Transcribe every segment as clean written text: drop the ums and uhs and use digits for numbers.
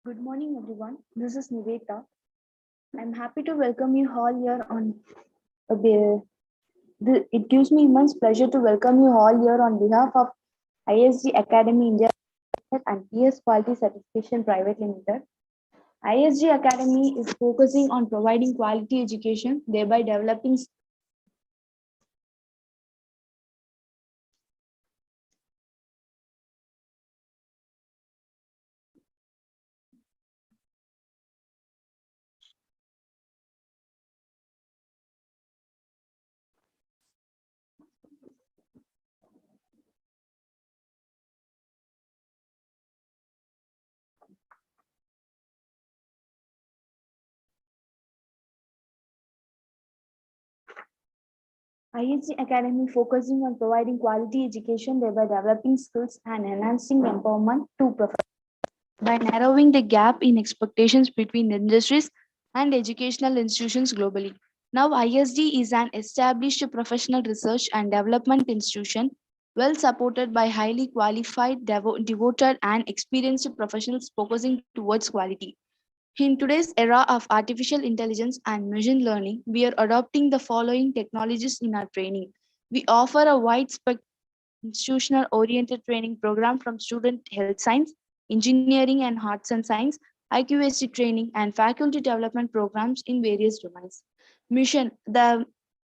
Good morning, everyone. This is Niveta. I'm happy to welcome you all here on. It gives me immense pleasure to welcome you all here on behalf of Isg Academy India and PS Quality Certification Private Limited. Isg Academy is focusing on providing quality education, thereby developing ISG Academy focusing on providing quality education, thereby developing skills and enhancing empowerment to professionals by narrowing the gap in expectations between industries and educational institutions globally. Now, ISD is an established professional research and development institution well supported by highly qualified, devoted, and experienced professionals focusing towards quality. In today's era of artificial intelligence and machine learning, we are adopting the following technologies in our training. We offer a wide spectrum institutional oriented training program from student health science, engineering and arts and science, IQAC training, and faculty development programs in various domains. Mission the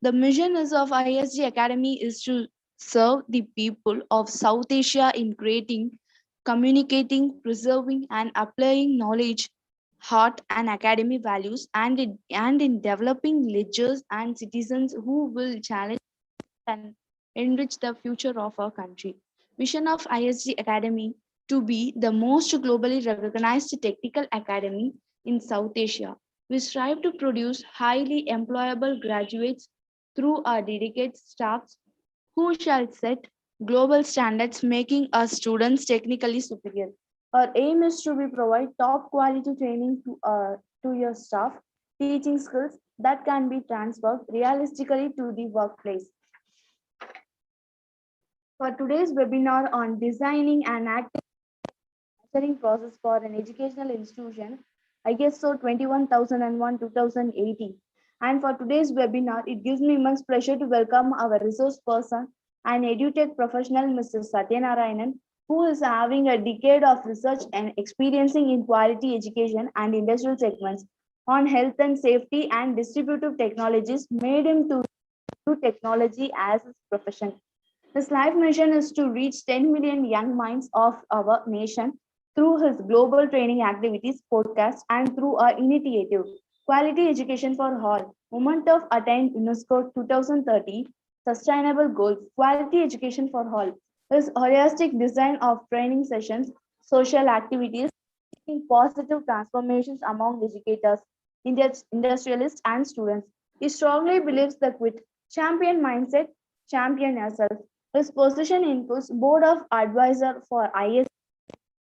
mission is of ISG Academy is to serve the people of South Asia in creating, communicating, preserving, and applying knowledge, heart, and academic values, and in developing leaders and citizens who will challenge and enrich the future of our country. Vision of ISG Academy to be the most globally recognized technical academy in South Asia. We strive to produce highly employable graduates through our dedicated staffs who shall set global standards, making our students technically superior. Our aim is to be provide top quality training to your staff, teaching skills that can be transferred realistically to the workplace. For today's webinar on designing an active measuring process for an educational institution, ISO 21001 2018. And for today's webinar, it gives me immense pleasure to welcome our resource person and edutech professional, Mr. Satyanarayanan, who is having a decade of research and experiencing in quality education and industrial segments on health and safety and distributive technologies made him to do technology as his profession. His life mission is to reach 10 million young minds of our nation through his global training activities, podcasts, and through our initiative, Quality Education for All, Moment of Attained UNESCO 2030, Sustainable Goals, Quality Education for All. His holistic design of training sessions, social activities, making positive transformations among educators, industrialists, and students. He strongly believes that with champion mindset, champion yourself. His position includes Board of Advisor for IS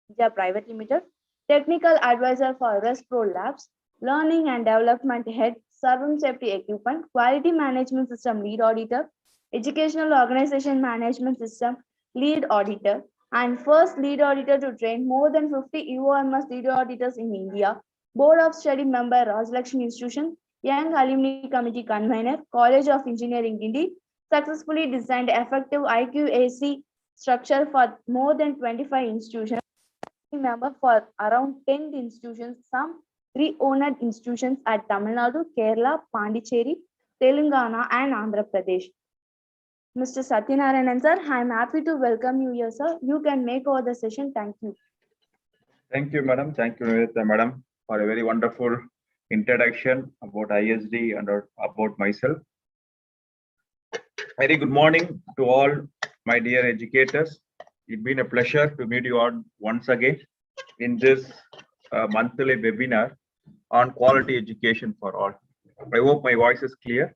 India Private Limited, Technical Advisor for REST Pro Labs, Learning and Development Head, Servant Safety Equipment, Quality Management System Lead Auditor, Educational Organization Management System Lead Auditor, and first Lead Auditor to train more than 50 UOMS Lead Auditors in India, Board of Study Member Rajalakshmi Institution, Young Alumni Committee Convener, College of Engineering, India, successfully designed effective IQAC structure for more than 25 institutions, member for around 10 institutions, some pre-owned institutions at Tamil Nadu, Kerala, Pondicherry, Telangana, and Andhra Pradesh. Mr. Satyanarayanan, sir, I am happy to welcome you here, sir. You can make over the session. Thank you. Thank you, madam. Thank you, madam, for a very wonderful introduction about ISD and about myself. Very good morning to all my dear educators. It's been a pleasure to meet you all once again in this monthly webinar on quality education for all. I hope my voice is clear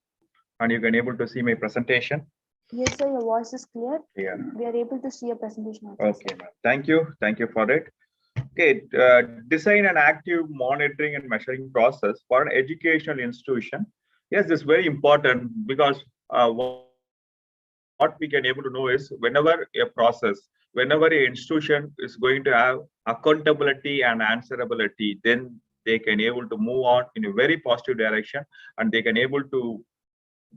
and you can able to see my presentation. Yes, sir, your voice is clear. Yeah. We are able to see your presentation also. Okay, thank you. Thank you for it. Okay, design an active monitoring and measuring process for an educational institution. Yes, this is very important because what we can able to know is whenever a process whenever an institution is going to have accountability and answerability, then they can able to move on in a very positive direction, and they can able to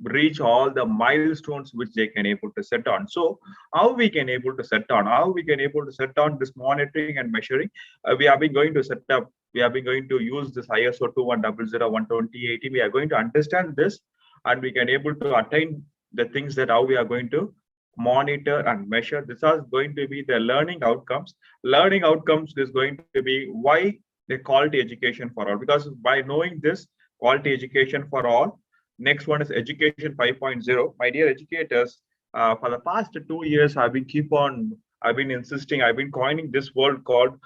reach all the milestones which they can able to set on. So how we can able to set on, how we can able to set on this monitoring and measuring? We have been going to set up, we have been going to use this ISO 21001:2018. We are going to understand this, and we can able to attain the things that how we are going to monitor and measure. This is going to be the learning outcomes. Learning outcomes is going to be why the quality education for all, because by knowing this quality education for all. Next one is Education 5.0. My dear educators, for the past 2 years, I've been insisting, I've been coining this word called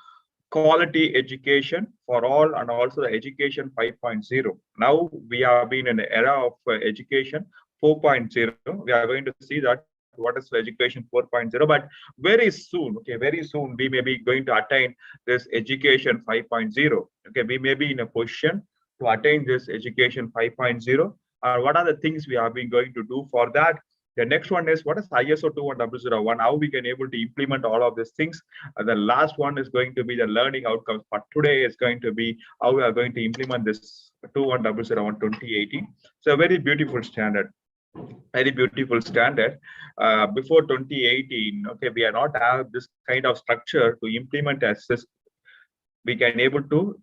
quality education for all, and also the Education 5.0. Now we have been in the era of education 4.0. We are going to see that what is education 4.0, but very soon, okay, very soon we may be going to attain this education 5.0. Okay, we may be in a position to attain this education 5.0. What are the things we have been going to do for that? The next one is what is ISO 21001, how we can able to implement all of these things. The last one is going to be the learning outcomes. But today is going to be how we are going to implement this 21001:2018. So a very beautiful standard. Very beautiful standard. Before 2018, okay, we are not have this kind of structure to implement as we can able to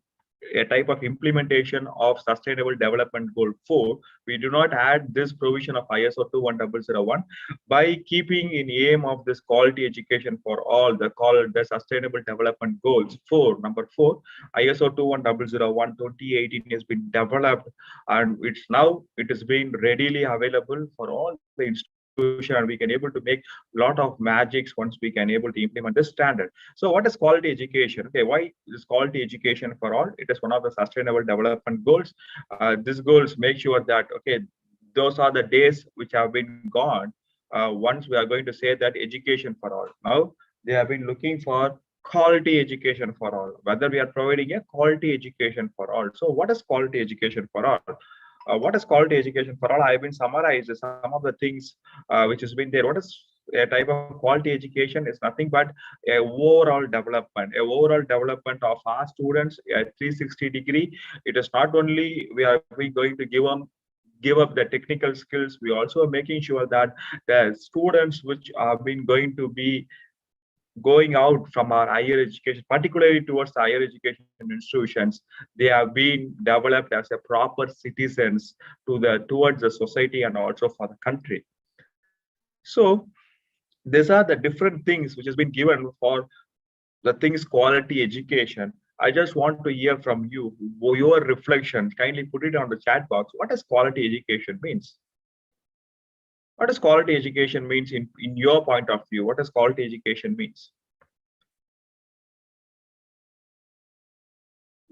a type of implementation of Sustainable Development Goal 4. We do not add this provision of ISO 21001 by keeping in aim of this quality education for all, the called the Sustainable Development Goals 4. Number 4, ISO 21001:2018 has been developed, and it is being readily available for all the institutions, and we can able to make a lot of magics once we can able to implement this standard. So what is quality education? Okay, why is quality education for all? It is one of the Sustainable Development Goals. These goals make sure that, okay, those are the days which have been gone. Once we are going to say that education for all. Now they have been looking for quality education for all, whether we are providing a quality education for all. So what is quality education for all? What is quality education for all? I've been summarized some of the things which has been there. What is a type of quality education? Is nothing but a overall development of our students at 360-degree. It is not only we are going to give up the technical skills, we also are making sure that the students which have been going to be going out from our higher education, particularly towards the higher education institutions, they have been developed as a proper citizens towards the society and also for the country. So these are the different things which has been given for the things quality education. I just want to hear from you your reflections. Kindly put it on the chat box. What does quality education means? What does quality education means in your point of view? What does quality education means?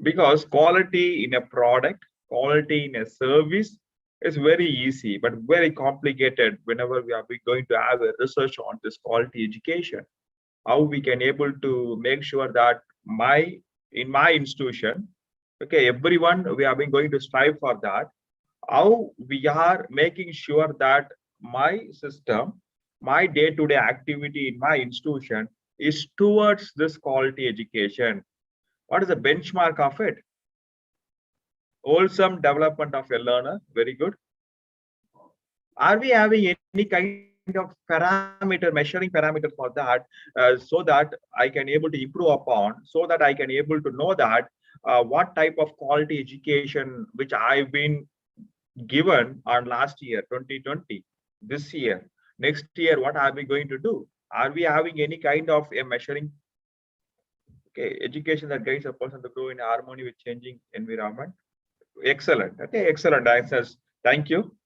Because quality in a product, quality in a service is very easy, but very complicated whenever we are going to have a research on this quality education. How we can able to make sure that in my institution, okay, everyone, we have been going to strive for that. How we are making sure that my system, my day-to-day activity in my institution is towards this quality education. What is the benchmark of it? Wholesome development of a learner. Very good. Are we having any kind of measuring parameter for that, so that I can able to improve upon, so that I can able to know that what type of quality education which I've been given on last year, 2020, this year, next year, what are we going to do? Are we having any kind of a measuring? Okay, education that guides a person to grow in harmony with changing environment. Excellent. Okay, excellent answers. Thank you.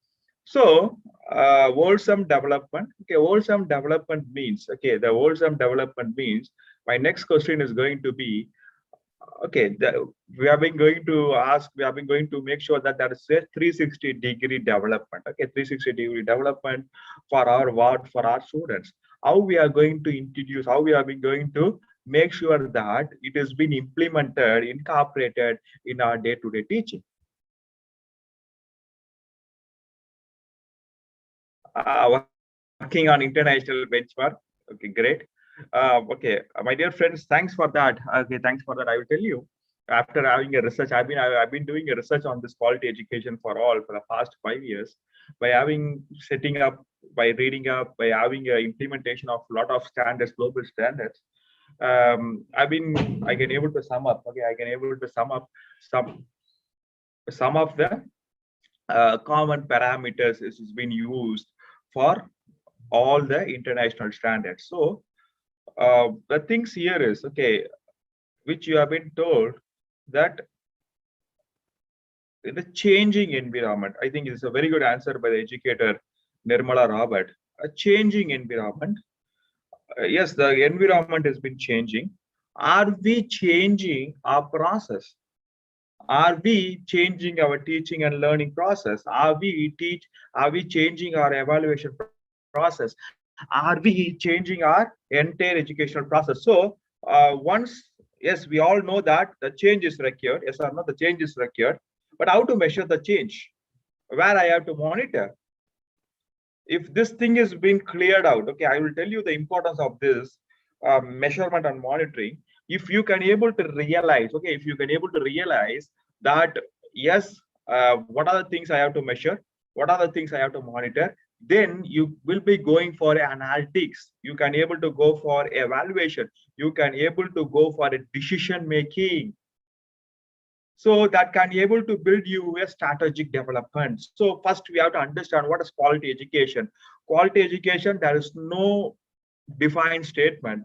So, wholesome development. Okay, wholesome development means, okay, the wholesome development means, my next question is going to be, okay, we have been going to ask, we have been going to make sure that that is a 360-degree development. Okay, 360-degree development for our what, for our students. How we are going to introduce, how we are going to make sure that it has been implemented, incorporated in our day-to-day teaching. Working on international benchmark. Okay, great. Okay, my dear friends, thanks for that. Okay, thanks for that. I will tell you. After having a research, I've been doing a research on this quality education for all for the past 5 years. By having setting up, by reading up, by having a implementation of a lot of standards, global standards. I can able to sum up. Okay, I can able to sum up some some of the common parameters is been used for all the international standards. So the things here is okay, which you have been told that the changing environment. I think it's a very good answer by the educator Nirmala Robert. A changing environment. Yes, the environment has been changing. Are we changing our process? Are we changing our teaching and learning process? Are we changing our evaluation process? Are we changing our entire educational process? So once, yes, we all know that the change is required. Yes or no, the change is required. But how to measure the change? Where I have to monitor? If this thing is being cleared out, okay, I will tell you the importance of this measurement and monitoring. If you can able to realize, okay, if you can able to realize that, yes, what are the things I have to measure, what are the things I have to monitor, then you will be going for analytics. You can able to go for evaluation. You can able to go for a decision making. So that can be able to build you a strategic development. So first we have to understand what is quality education. Quality education, there is no defined statement.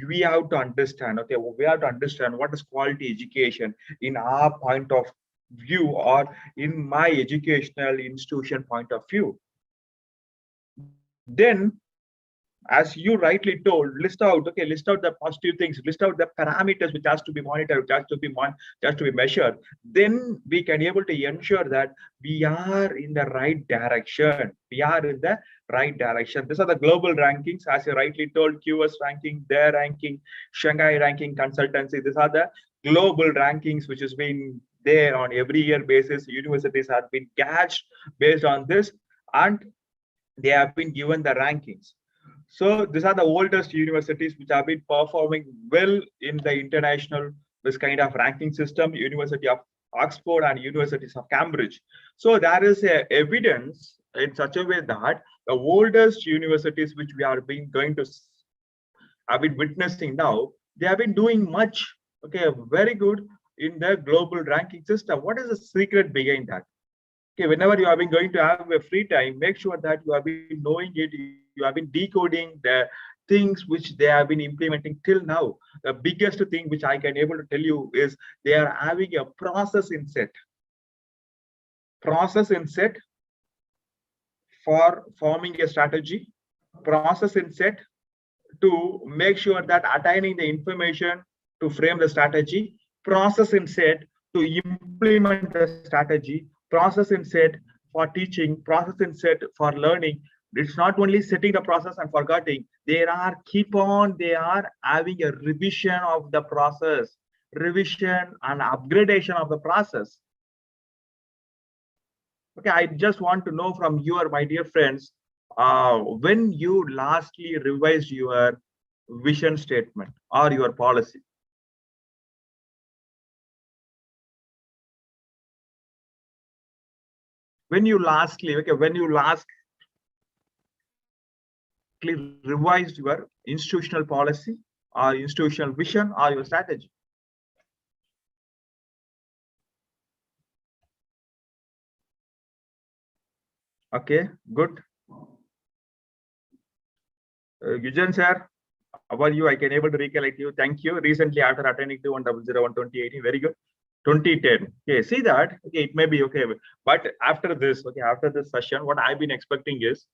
We have to understand, okay, we have to understand what is quality education in our point of view or in my educational institution point of view. Then, as you rightly told, list out the positive things, list out the parameters which has to be monitored, which has to be measured. Then we can able to ensure that we are in the right direction. We are in the right direction. These are the global rankings, as you rightly told, QS ranking, their ranking, Shanghai ranking consultancy. These are the global rankings which has been there on every year basis. Universities have been gauged based on this, and they have been given the rankings. So these are the oldest universities which have been performing well in the international this kind of ranking system, University of Oxford and Universities of Cambridge. So there is a evidence in such a way that the oldest universities which we are being going to have been witnessing now, they have been doing much, okay, very good in the global ranking system. What is the secret behind that? Okay, whenever you have been going to have a free time, make sure that you have been knowing it, you have been decoding the things which they have been implementing till now. The biggest thing which I can able to tell you is they are having a process in set for forming a strategy, process in set to make sure that attaining the information to frame the strategy, process in set to implement the strategy, process in set for teaching, process in set for learning. It's not only setting the process and forgetting, they are having a revision of the process, revision and upgradation of the process. Okay, I just want to know from you, my dear friends, when you lastly revised your vision statement or your policy. When you lastly revised your institutional policy or institutional vision or your strategy. Okay, good. Gujan sir, how are you? I can able to recollect you. Thank you. Recently, after attending to 100 very good. 2010. Okay, see that. Okay, it may be okay, but after this, okay, after this session, what I've been expecting is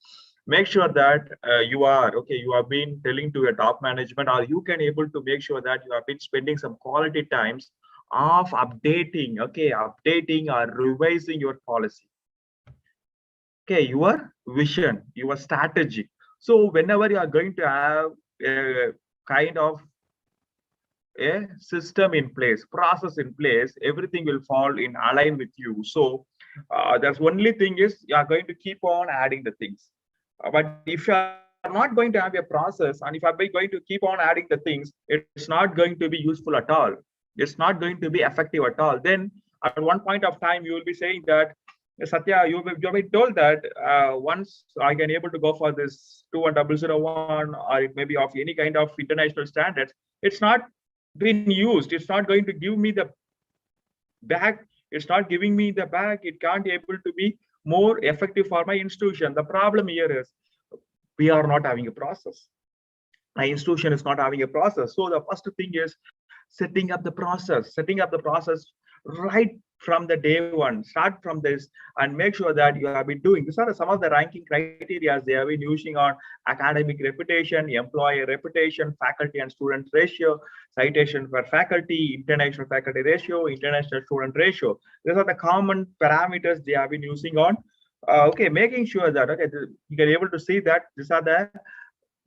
make sure that you have been telling to your top management, or you can able to make sure that you have been spending some quality times of updating, okay, updating or revising your policy. Okay, your vision, your strategy. So whenever you are going to have a kind of a system in place, process in place, everything will fall in align with you. So that's only thing is you are going to keep on adding the things. But if you are going to not going to have a process, and if I'm going to keep on adding the things, it's not going to be useful at all. It's not going to be effective at all. Then at one point of time, you will be saying that, Satya, you've been told that once I can able to go for this 21001, or it may be of any kind of international standards, it's not been used. It's not going to give me the back. It's not giving me the back. It can't able to be more effective for my institution. The problem here is we are not having a process. My institution is not having a process. So the first thing is setting up the process right from the day one. Start from this and make sure that you have been doing. These are some of the ranking criteria they have been using on academic reputation, employer reputation, faculty and student ratio, citation for faculty, international faculty ratio, international student ratio. These are the common parameters they have been using on. Okay, making sure that you can able to see that these are the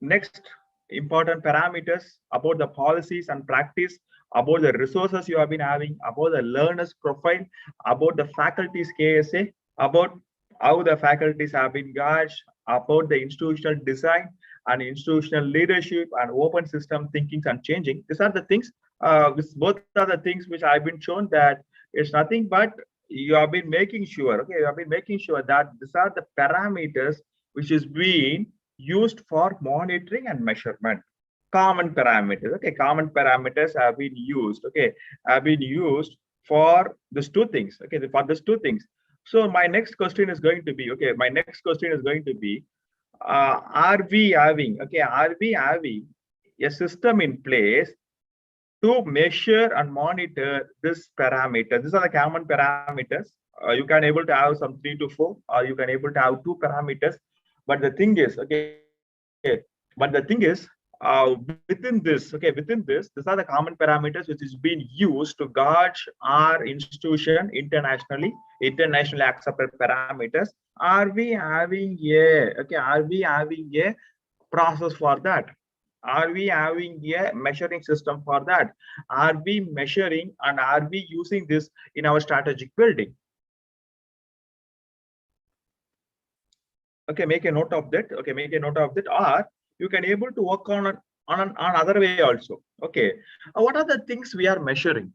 next important parameters about the policies and practice, about the resources you have been having, about the learner's profile, about the faculty's KSA, about how the faculties have been gauged, about the institutional design and institutional leadership and open system thinking and changing. These are the things, both are the things which I've been shown that it's nothing but you have been making sure, okay, you have been making sure that these are the parameters which is being used for monitoring and measurement. Common parameters, okay, common parameters have been used, okay, have been used for these two things, okay, for these two things. So my next question is going to be, okay, my next question is going to be, are we having a system in place to measure and monitor this parameter? These are the common parameters. You can able to have some 3 to 4, or you can able to have 2 parameters. But the thing is, within this, these are the common parameters which is being used to gauge our institution internationally accepted parameters. Are we having a process for that? Are we having a measuring system for that? Are we measuring and are we using this in our strategic building? Okay, make a note of that. Okay, make a note of that. Or you can able to work on another way also. Okay, what are the things we are measuring?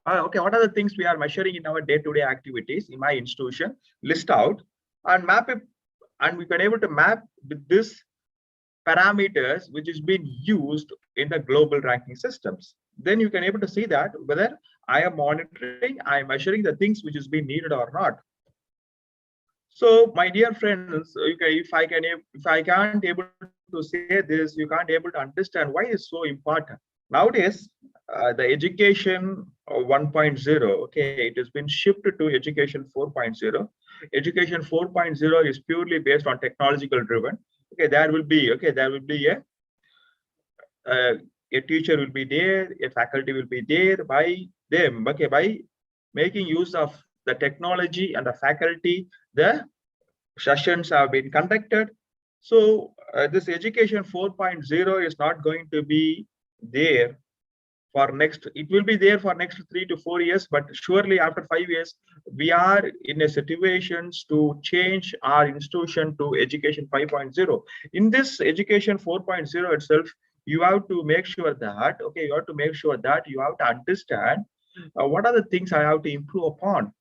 Okay, what are the things we are measuring in our day-to-day activities in my institution? List out and map it, and we can able to map with this parameters which is being used in the global ranking systems. Then you can able to see that whether I am monitoring, I am measuring the things which is being needed or not. So my dear friends, if I can't able to say this, you can't able to understand why it's so important. Nowadays, the education 1.0, okay, it has been shifted to education 4.0. Education 4.0 is purely based on technological driven. Okay, there will be a teacher will be there, a faculty will be there by them. Okay, by making use of the technology and the faculty, the sessions have been conducted. So this education 4.0 is not going to be there for next, it will be there for next 3 to 4 years, but surely after 5 years, we are in a situation to change our institution to education 5.0. In this education 4.0 itself, you have to make sure that, okay, you have to make sure that you have to understand what are the things I have to improve upon.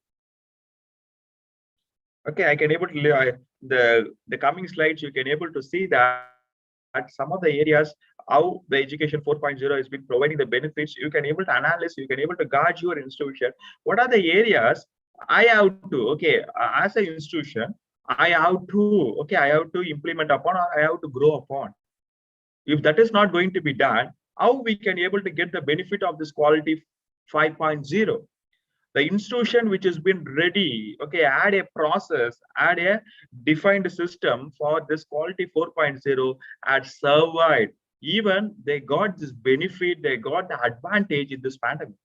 Okay, I can able to the coming slides, you can able to see that some of the areas how the education 4.0 has been providing the benefits. You can able to analyze, you can able to guard your institution. What are the areas I have to, okay, as an institution, I have to implement upon, or I have to grow upon. If that is not going to be done, how we can able to get the benefit of this quality 5.0? The institution which has been ready, okay, add a process, add a defined system for this quality 4.0 had survived. Even they got this benefit, they got the advantage in this pandemic.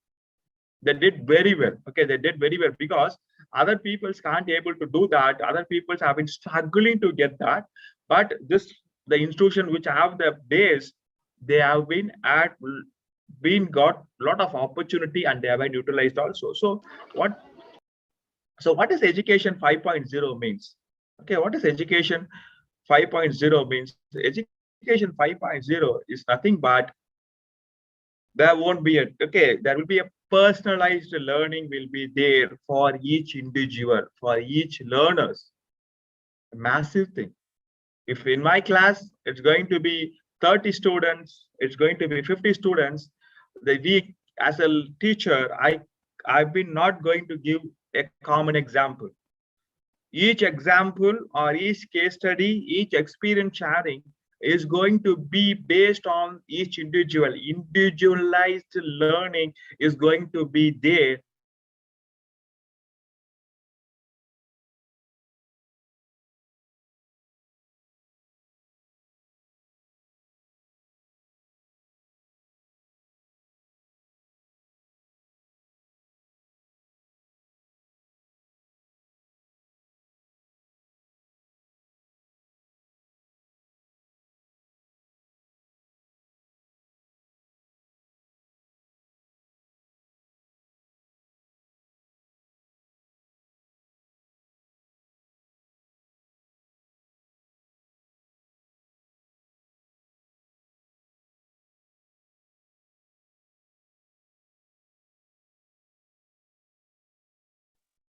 They did very well. Okay, they did very well because other people can't able to do that. Other people have been struggling to get that. But the institution which have the base, they have been got a lot of opportunity and they have been utilized also. So what is education 5.0 means? Okay, what is education 5.0 means? Education education 5.0 is nothing but there won't be a, okay, there will be a personalized learning will be there for each individual, for each learners. A massive thing. If in my class, it's going to be 30 students, it's going to be 50 students, the week as a teacher, I've been not going to give a common example. Each example or each case study, each experience sharing is going to be based on each individual. Individualized learning is going to be there.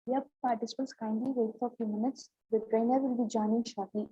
Yep, participants kindly wait for a few minutes. The trainer will be joining shortly.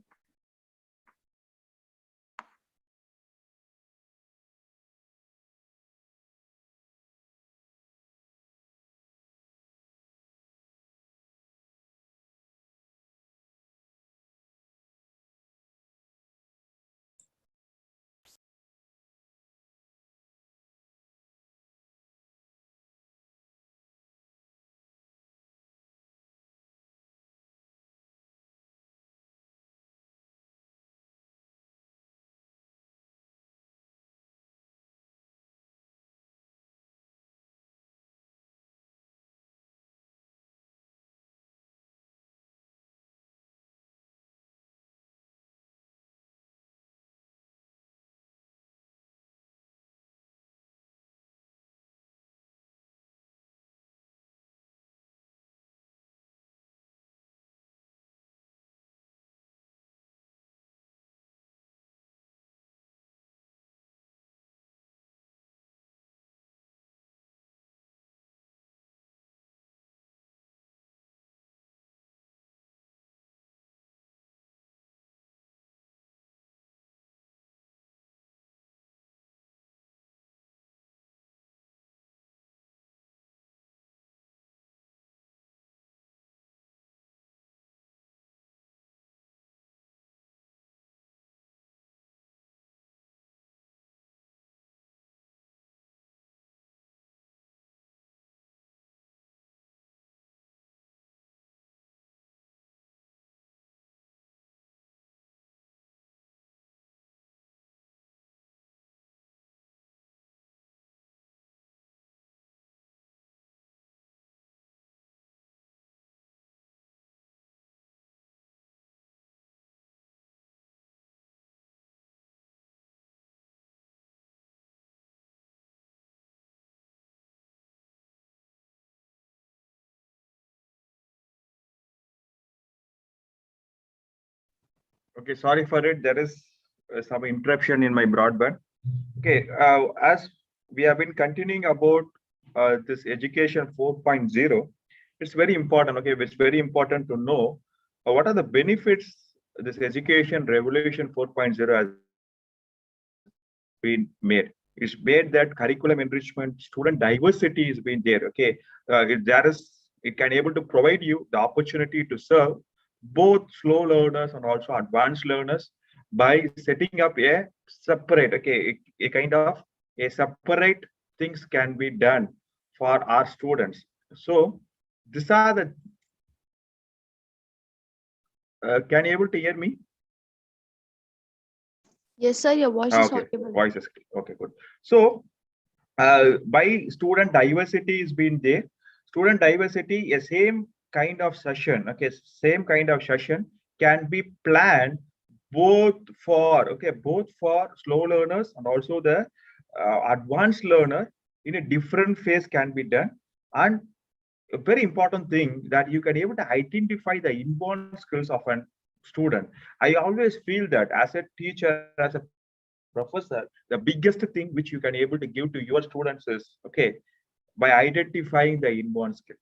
Okay, sorry for it. There is some interruption in my broadband. Okay, as we have been continuing about this education 4.0, it's very important. Okay, it's very important to know what are the benefits this education revolution 4.0 has been made. It's made that curriculum enrichment, student diversity is being there. Okay, it can able to provide you the opportunity to serve both slow learners and also advanced learners by setting up a separate, okay, a kind of a separate things can be done for our students. So these are the. Can you able to hear me? Yes, sir, your voice is Okay, audible. voice is clear. Okay, good. So by student diversity is being there. Student diversity, a same kind of session, okay, same kind of session can be planned both for, okay, both for slow learners and also the advanced learner in a different phase can be done. And a very important thing that you can able to identify the inborn skills of an student. I always feel that as a teacher, as a professor, the biggest thing which you can able to give to your students is, okay, by identifying the inborn skill.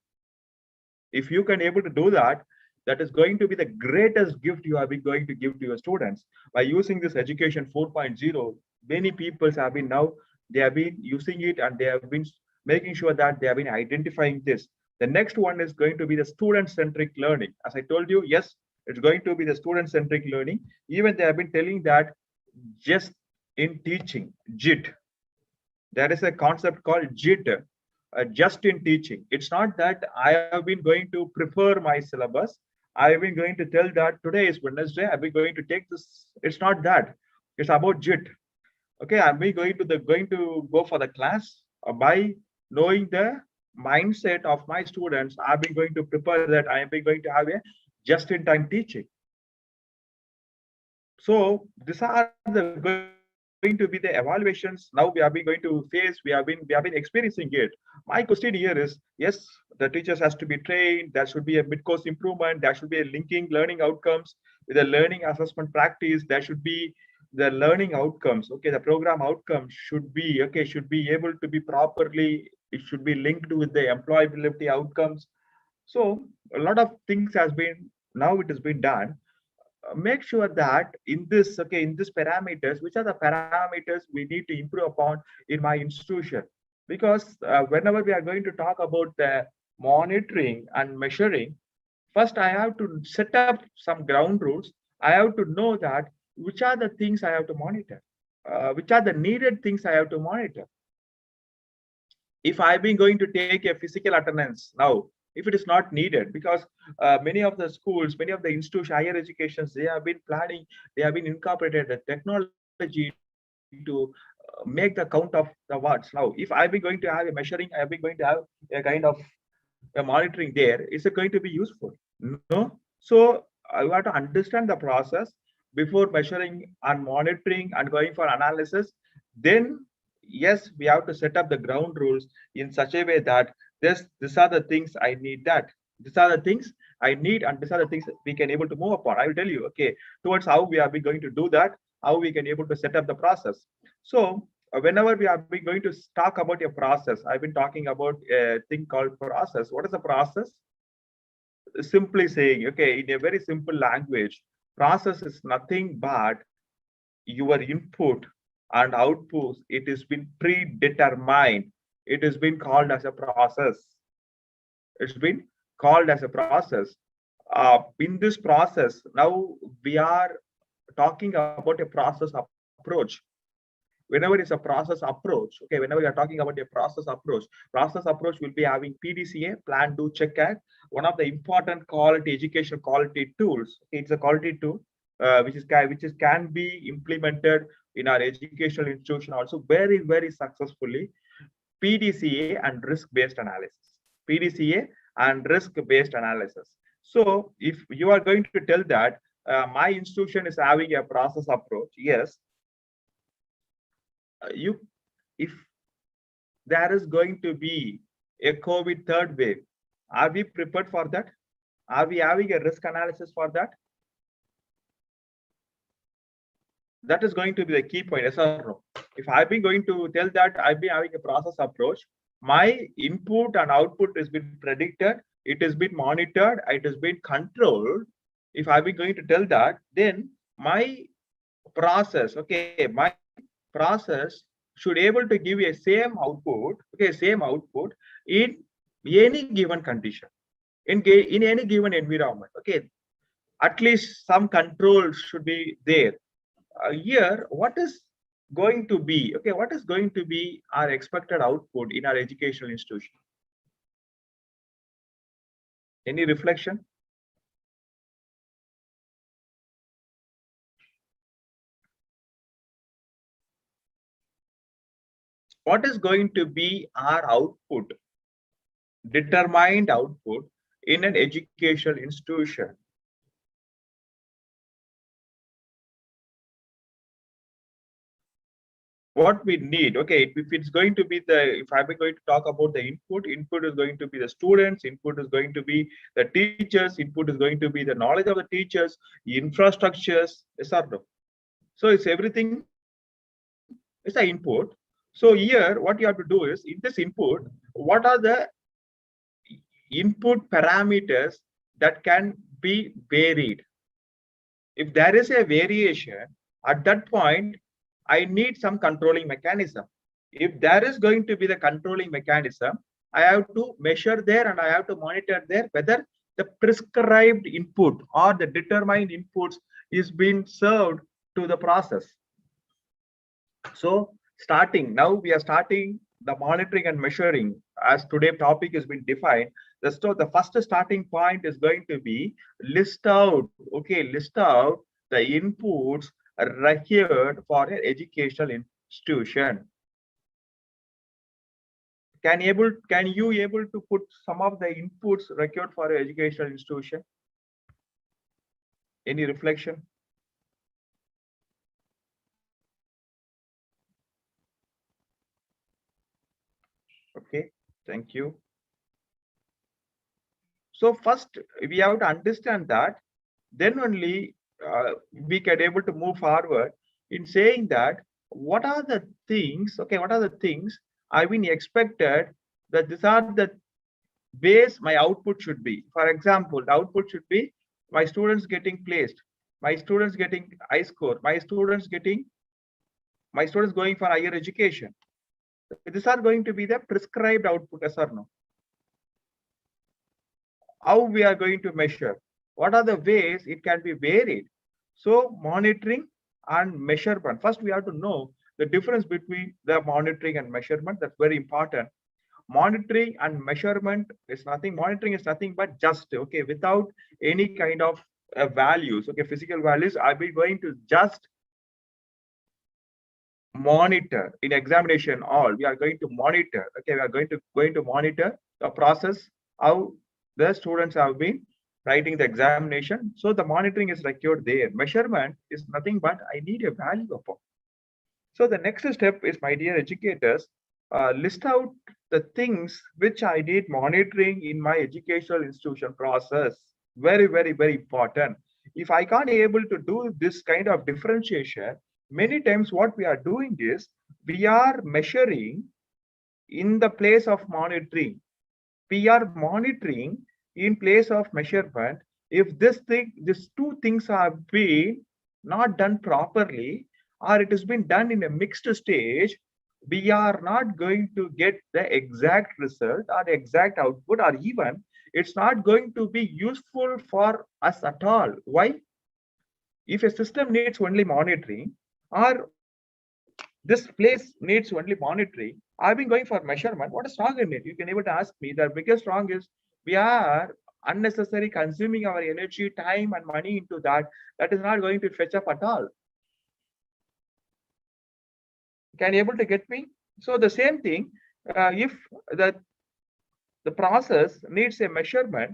If you can able to do that, that is going to be the greatest gift you have been going to give to your students. By using this education 4.0, many people have been now, they have been using it and they have been making sure that they have been identifying this. The next one is going to be the student-centric learning. As I told you, yes, it's going to be the student-centric learning. Even they have been telling that just in teaching, JIT. There is a concept called JIT, just in teaching. It's not that I have been going to prepare my syllabus. I've been going to tell that today is Wednesday. I've been going to take this. It's not that. It's about JIT. Okay, I'm going to go for the class by knowing the mindset of my students. I've been going to prepare that I am going to have a just-in-time teaching. So these are going to be the evaluations now we have been going to face. We have been experiencing it. My question here is, yes, the teachers has to be trained. There should be a mid-course improvement. There should be a linking learning outcomes with a learning assessment practice. There should be the learning outcomes. Okay, the program outcomes should be able to be properly. It should be linked with the employability outcomes. So a lot of things has been now it has been done. Make sure that in this parameters, which are the parameters we need to improve upon in my institution, because whenever we are going to talk about the monitoring and measuring, first I have to set up some ground rules. I have to know that which are the things I have to monitor, which are the needed things I have to monitor. If I've been going to take a physical attendance now, if it is not needed, because many of the schools, many of the institutions, higher educations, they have been planning, they have been incorporated the technology to make the count of the watts. Now, if I've been going to have a measuring, I've been going to have a kind of a monitoring there, is it going to be useful? No. So you have to understand the process before measuring and monitoring and going for analysis. Then yes, we have to set up the ground rules in such a way that these are the things I need, that these are the things I need, and these are the things we can able to move upon. I will tell you, okay, towards how we are going to do that, how we can able to set up the process. So whenever we are going to talk about a process, I've been talking about a thing called process. What is a process? Simply saying, okay, in a very simple language, process is nothing but your input and output. It has been predetermined. It has been called as a process. It's been called as a process. In this process, now we are talking about a process approach. Whenever it's a process approach, okay, whenever you are talking about a process approach will be having PDCA, plan, do, check, act, one of the important quality education quality tools. It's a quality tool which can be implemented in our educational institution also very successfully. PDCA and risk-based analysis. PDCA and risk-based analysis. So if you are going to tell that my institution is having a process approach, yes, if there is going to be a COVID third wave, are we prepared for that? Are we having a risk analysis for that? That is going to be the key point, yes or no? If I've been going to tell that I've been having a process approach, my input and output has been predicted, it has been monitored, it has been controlled. If I've been going to tell that, then my process, okay, my process should able to give a same output, okay, same output in any given condition, in any given environment, okay. At least some control should be there. Here, what is going to be, okay, what is going to be our expected output in our educational institution? Any reflection? What is going to be our output, determined output in an educational institution? What we need, okay, if it's going to be if I'm going to talk about the input is going to be the students, input is going to be the teachers, input is going to be the knowledge of the teachers, infrastructures, yes or no? So it's everything It's the input. So here, what you have to do is, in this input, what are the input parameters that can be varied? If there is a variation, at that point, I need some controlling mechanism. If there is going to be the controlling mechanism, I have to measure there and I have to monitor there whether the prescribed input or the determined inputs is being served to the process. So now we are starting the monitoring and measuring as today topic has been defined. The first starting point is going to be list out the inputs required for an educational institution. Can you able to put some of the inputs required for an educational institution? Any reflection? Okay, thank you. So first we have to understand that, then only we can able to move forward in saying that what are the things, I've been expected that these are the ways my output should be. For example, the output should be my students getting placed, my students getting high score, my students going for higher education. These are going to be the prescribed output, yes or no? How we are going to measure? What are the ways it can be varied? So monitoring and measurement. First, we have to know the difference between the monitoring and measurement. That's very important. Monitoring and measurement is nothing. Monitoring is nothing but just, okay, without any kind of values, okay, physical values. I'll be going to just monitor in examination. All we are going to monitor. Okay, we are going to monitor the process, how the students have been writing the examination. So the monitoring is required there. Measurement is nothing but I need a value upon. So the next step is, my dear educators, list out the things which I did monitoring in my educational institution process. Very, very, very important. If I can't able to do this kind of differentiation, many times what we are doing is we are measuring in the place of monitoring. We are monitoring in place of measurement. If these two things have been not done properly, or it has been done in a mixed stage, we are not going to get the exact result or the exact output, or even it's not going to be useful for us at all. Why? If a system needs only monitoring, or this place needs only monitoring, I've been going for measurement. What is wrong in it? You can able to ask me. The biggest wrong is we are unnecessarily consuming our energy, time, and money into that. That is not going to fetch up at all. Can you able to get me? So the same thing, if the process needs a measurement,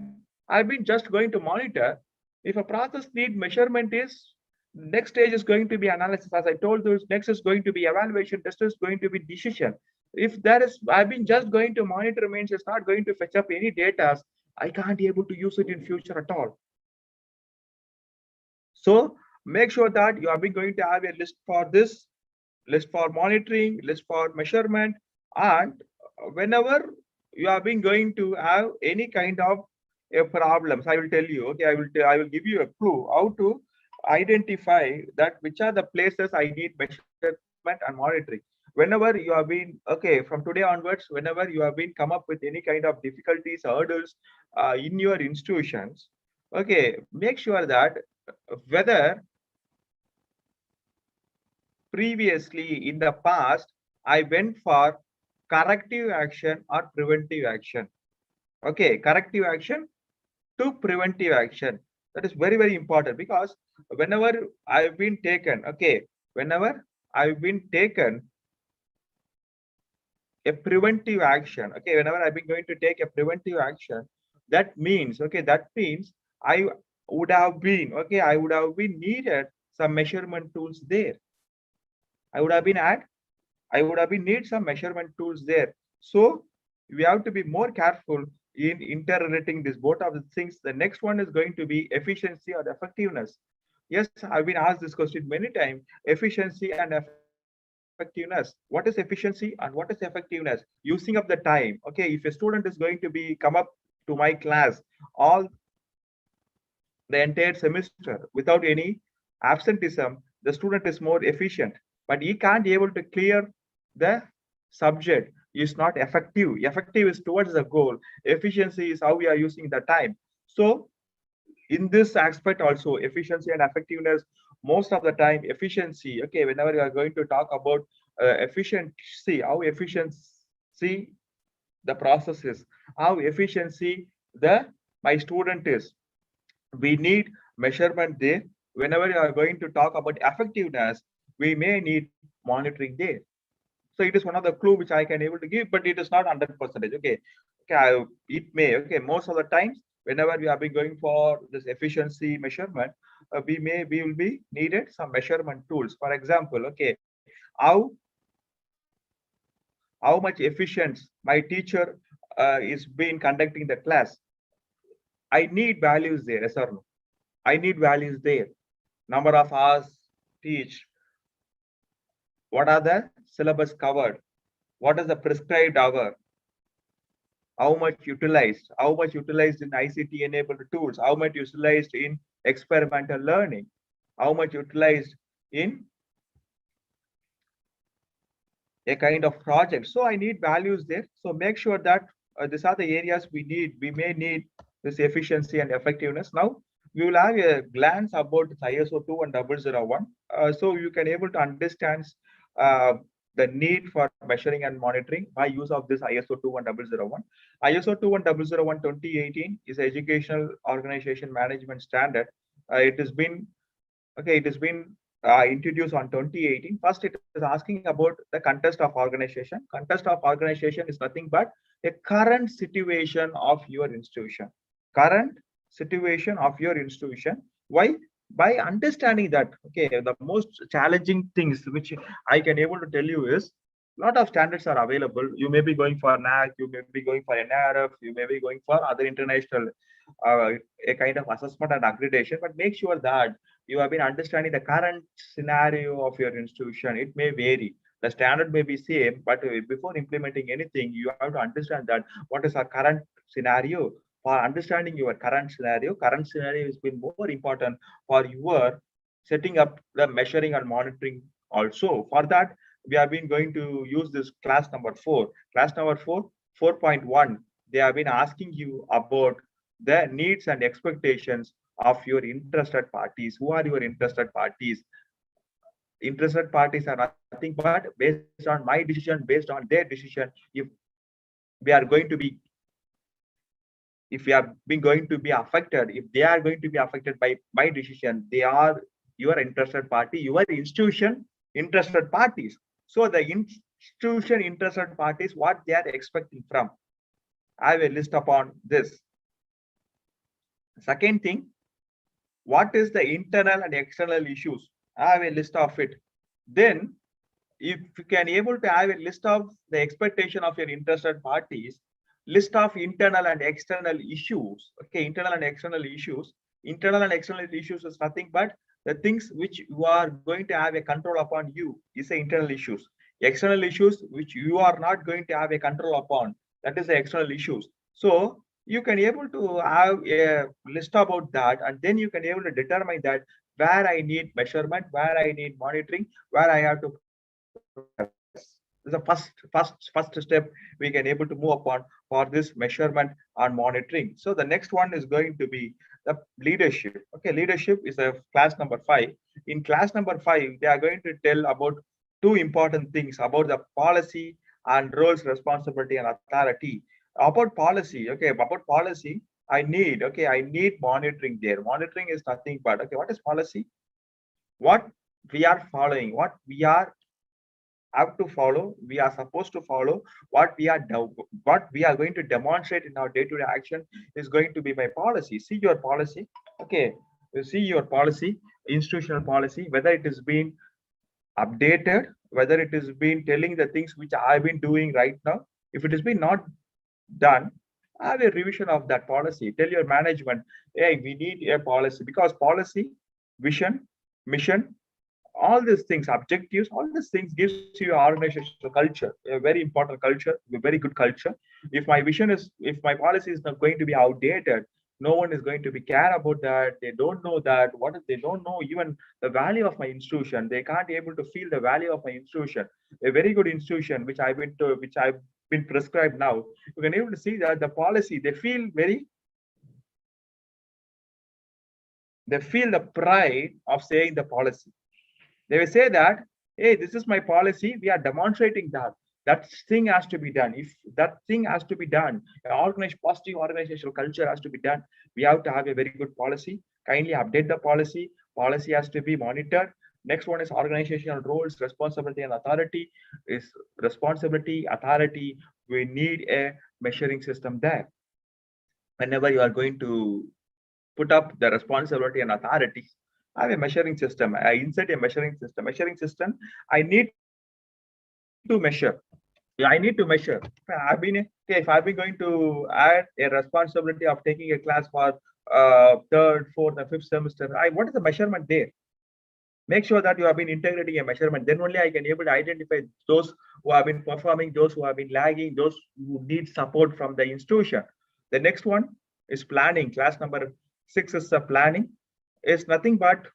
I've been just going to monitor. If a process need measurement, is next stage is going to be analysis. As I told you, next is going to be evaluation, next is going to be decision. If there is, I've been just going to monitor means it's not going to fetch up any data. I can't be able to use it in future at all. So make sure that you have been going to have a list for this, list for monitoring, list for measurement, and whenever you have been going to have any kind of problems, I will tell you, okay, I will give you a clue how to identify that which are the places I need measurement and monitoring. Whenever you have been, okay, from today onwards, whenever you have been come up with any kind of difficulties, hurdles in your institutions, okay, make sure that whether previously in the past I went for corrective action or preventive action. Okay, corrective action to preventive action. That is very, very important, because whenever I've been taken, okay, whenever I've been taken a preventive action, okay, whenever I've been going to take a preventive action, that means, okay, that means I would have been, okay, I would have been needed some measurement tools there. I would have been need some measurement tools there. So we have to be more careful in interrelating this both of the things. The next one is going to be efficiency or effectiveness. Yes, I've been asked this question many times. Efficiency and effectiveness. effectiveness. What is efficiency and what is effectiveness? Using up the time. Okay, if a student is going to be come up to my class all the entire semester without any absenteeism, the student is more efficient. But he can't be able to clear the subject. Is not effective. Effective is towards the goal. Efficiency is how we are using the time. So in this aspect also, efficiency and effectiveness, most of the time efficiency, okay, whenever you are going to talk about efficiency, how efficiency the process is, how efficiency the my student is, we need measurement there. Whenever you are going to talk about effectiveness, we may need monitoring there. So it is one of the clue which I can able to give, but it is not 100%. Okay, it may. Okay, most of the times, whenever we have been going for this efficiency measurement, we will be needed some measurement tools. For example, okay, how much efficient my teacher is been conducting the class. I need values there, yes or no? I need values there. Number of hours teach. What are the syllabus covered? What is the prescribed hour? How much utilized in ICT enabled tools, how much utilized in experimental learning, how much utilized in a kind of project. So I need values there. So make sure that these are the areas we may need this efficiency and effectiveness. Now we will have a glance about ISO 21001. So you can able to understand uh, the need for measuring and monitoring by use of this ISO 21001. ISO 21001 2018 is educational organization management standard. It has been introduced on 2018. First, it is asking about the context of organization. Context of organization is nothing but a current situation of your institution. Current situation of your institution. Why? By understanding that, okay, the most challenging things which I can able to tell you is a lot of standards are available. You may be going for NAC, you may be going for NRF, you may be going for other international uh, a kind of assessment and accreditation, but make sure that you have been understanding the current scenario of your institution. It may vary. The standard may be same, but before implementing anything, you have to understand that what is our current scenario. For understanding your current scenario has been more important for your setting up the measuring and monitoring also. For that, we have been going to use this class number 4. Class number 4, 4.1. They have been asking you about the needs and expectations of your interested parties. Who are your interested parties? Interested parties are nothing but based on my decision, based on their decision. We are going to be, if we are being going to be affected, if they are going to be affected by my decision, they are your interested party, your institution interested parties. So the institution interested parties, what they are expecting from. I have a list upon this. Second thing, what is the internal and external issues? I have a list of it. Then if you can able to have a list of the expectation of your interested parties, list of internal and external issues. Okay, internal and external issues. Internal and external issues is nothing but the things which you are going to have a control upon you is the internal issues. External issues which you are not going to have a control upon, that is the external issues. So you can able to have a list about that, and then you can able to determine that where I need measurement, where I need monitoring, where I have to the first step we can able to move upon for this measurement and monitoring. So the next one is going to be the leadership. Okay, leadership is a class number 5. In class number 5, they are going to tell about two important things about the policy and roles, responsibility, and authority. About policy, okay, about policy, I need monitoring there. Monitoring is nothing but, okay, what is policy? What we are following, what we are have to follow, we are supposed to follow, what we are going to demonstrate in our day-to-day action is going to be my policy. See your policy. Okay, you see your policy, institutional policy, whether it is being updated, whether it is being telling the things which I've been doing right now. If it has been not done, have a revision of that policy. Tell your management, hey, we need a policy, because policy, vision, mission, all these things, objectives, all these things gives you organizational culture, a very important culture, a very good culture. If my vision is, if my policy is not going to be outdated, no one is going to be care about that. They don't know that what is, they don't know even the value of my institution. They can't able to feel the value of my institution. A very good institution which I've been to, which I've been prescribed now, you can able to see that the policy, they feel the pride of saying the policy. They will say that, hey, this is my policy. We are demonstrating that. That thing has to be done. If that thing has to be done, positive organizational culture has to be done. We have to have a very good policy. Kindly update the policy. Policy has to be monitored. Next one is organizational roles, responsibility, and authority. Is responsibility, authority. We need a measuring system there. Whenever you are going to put up the responsibility and authority, I have a measuring system. I insert a measuring system. Measuring system, I need to measure. Yeah, I need to measure. If I've been going to add a responsibility of taking a class for third, fourth, and fifth semester, what is the measurement there? Make sure that you have been integrating a measurement. Then only I can able to identify those who have been performing, those who have been lagging, those who need support from the institution. The next one is planning. Class number 6 is the planning. Is nothing but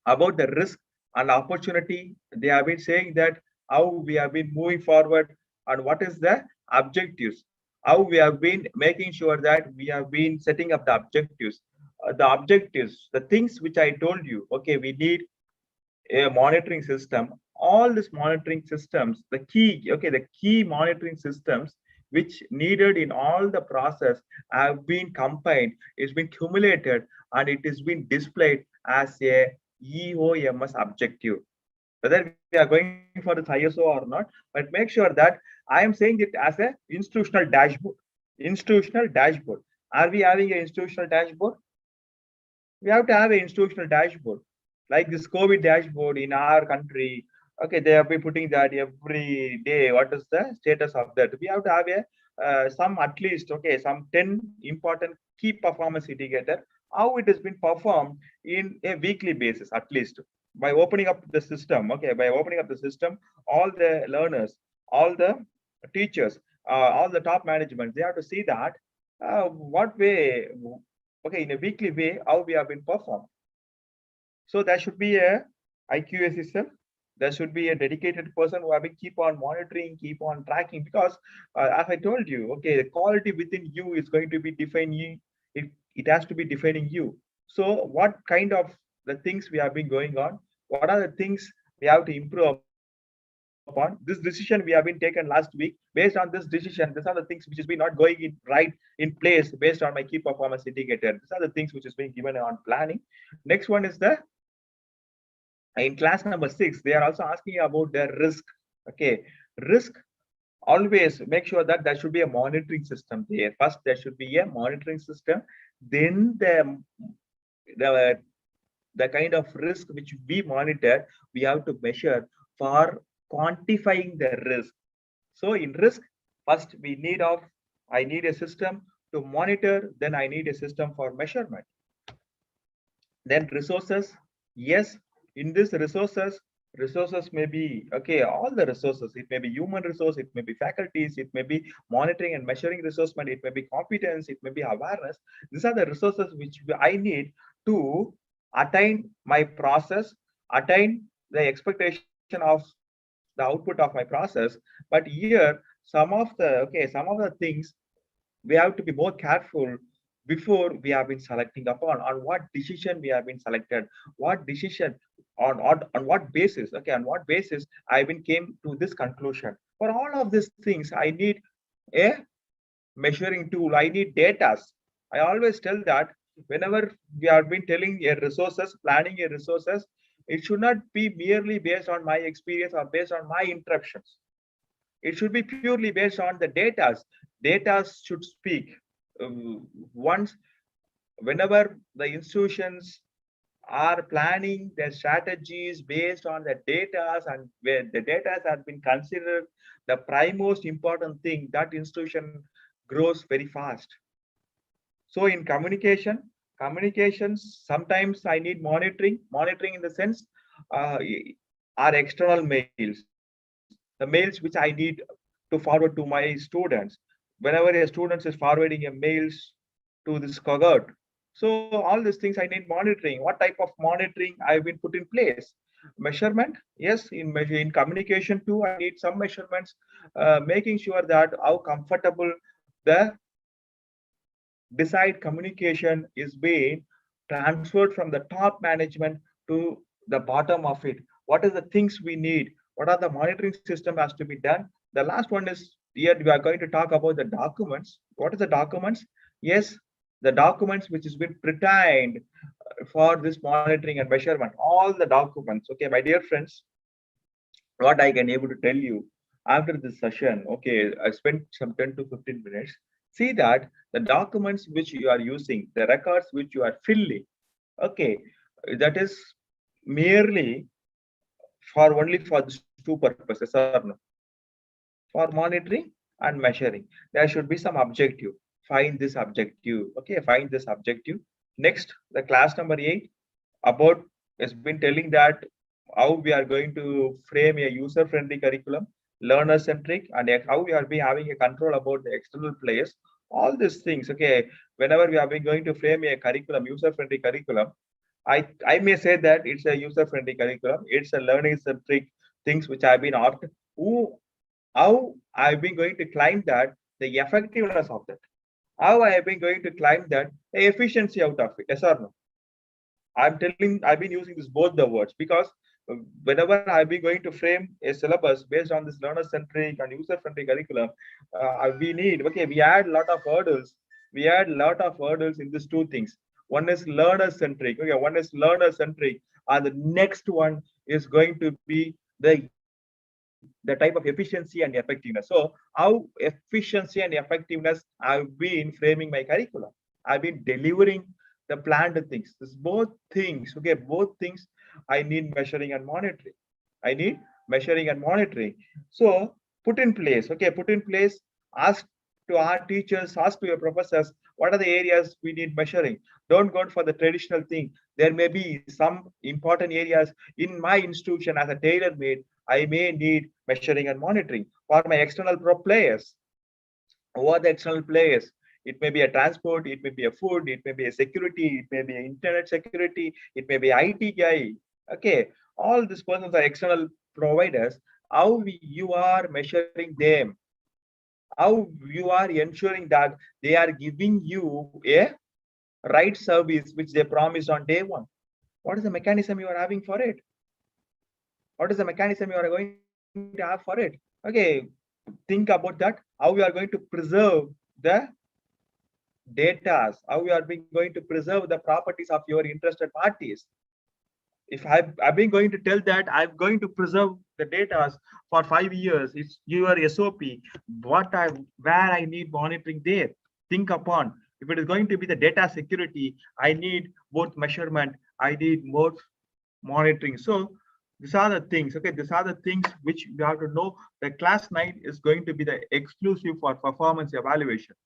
about the risk and opportunity. They have been saying that how we have been moving forward and what is the objectives, how we have been making sure that we have been setting up the objectives. The objectives, the things which I told you, okay, we need a monitoring system. All these monitoring systems, the key, okay, the key monitoring systems which needed in all the process have been combined, it's been accumulated, and it is been displayed as a EOMS objective. Whether we are going for this ISO or not, but make sure that I am saying it as a institutional dashboard. Institutional dashboard. Are we having an institutional dashboard? We have to have an institutional dashboard. Like this COVID dashboard in our country, okay, they have been putting that every day. What is the status of that? We have to have a some at least, okay, some 10 important key performance indicator, how it has been performed in a weekly basis at least. By opening up the system, okay, by opening up the system, all the learners, all the teachers, all the top management, they have to see that what way, okay, in a weekly way, how we have been performed. So there should be a IQA system. There should be a dedicated person who have been keep on monitoring, keep on tracking, because as I told you, okay, the quality within you is going to be defining. It has to be defining you. So what kind of the things we have been going on? What are the things we have to improve upon? This decision we have been taken last week. Based on this decision, these are the things which has been not going in right in place based on my key performance indicator. These are the things which is being given on planning. Next one is the in class number 6, they are also asking about the risk. Okay, risk, always make sure that there should be a monitoring system there. First, there should be a monitoring system. Then the the kind of risk which we monitor, we have to measure for quantifying the risk. So in risk, first I need a system to monitor, then I need a system for measurement. Then resources, yes, in this resources may be, okay, all the resources, it may be human resource, it may be faculties, it may be monitoring and measuring resource, it may be competence, it may be awareness. These are the resources which I need to attain my process, attain the expectation of the output of my process. But here some of the things we have to be more careful before we have been selecting upon on what decision we have been selected, what decision on what basis, okay, on what basis I even came to this conclusion. For all of these things, I need a measuring tool, I need data. I always tell that whenever we have been telling a resources, planning a resources, it should not be merely based on my experience or based on my interruptions. It should be purely based on the data. Data should speak. Once, whenever the institutions are planning their strategies based on the data, and where the data has been considered the prime most important thing, that institution grows very fast. So in communications, sometimes I need monitoring in the sense are external mails, the mails which I need to forward to my students. Whenever a student is forwarding a mails to this cohort, so all these things I need monitoring. What type of monitoring I've been put in place? Measurement, yes. In communication too, I need some measurements, making sure that how comfortable the desired communication is being transferred from the top management to the bottom of it. What is the things we need? What are the monitoring system has to be done? The last one is here we are going to talk about the documents. What is the documents? Yes, the documents which has been pertained for this monitoring and measurement. All the documents. Okay, my dear friends, what I can able to tell you after this session, okay, I spent some 10 to 15 minutes. See that the documents which you are using, the records which you are filling, okay, that is merely for only for these two purposes or no? For monitoring and measuring. There should be some objective. Find this objective. Okay, find this objective. Next, the class number 8 about has been telling that how we are going to frame a user-friendly curriculum, learner-centric, and how we are be having a control about the external players. All these things, okay. Whenever we are going to frame a curriculum, user-friendly curriculum, I may say that it's a user-friendly curriculum. It's a learning-centric things which have been opt. Who, how I've been going to climb that the effectiveness of that. How I have been going to climb that the efficiency out of it. Yes or no? I've been using this both the words because whenever I've been going to frame a syllabus based on this learner-centric and user-friendly curriculum, we need, okay, we add a lot of hurdles. We add a lot of hurdles in these two things. One is learner-centric, okay, one is learner-centric, and the next one is going to be the type of efficiency and effectiveness. So how efficiency and effectiveness I've been framing my curriculum. I've been delivering the planned things. This both things, okay, both things I need measuring and monitoring. I need measuring and monitoring. So put in place, okay, put in place, ask to our teachers, ask to your professors, what are the areas we need measuring? Don't go for the traditional thing. There may be some important areas in my institution as a tailor-made. I may need measuring and monitoring for my external players. Who are the external players? It may be a transport, it may be a food, it may be a security, it may be internet security, it may be IT guy. Okay, all these persons are external providers. How you are measuring them? How you are ensuring that they are giving you a right service which they promised on day one? What is the mechanism you are having for it? What is the mechanism you are going to have for it? Okay, think about that. How we are going to preserve the data, how we are going to preserve the properties of your interested parties. If I've been going to tell that I'm going to preserve the data for 5 years, it's your SOP. Where I need monitoring there. Think upon if it is going to be the data security, I need both measurement, I need both monitoring. So these are the things, okay, these are the things which you have to know. The class 9 is going to be the exclusive for performance evaluation.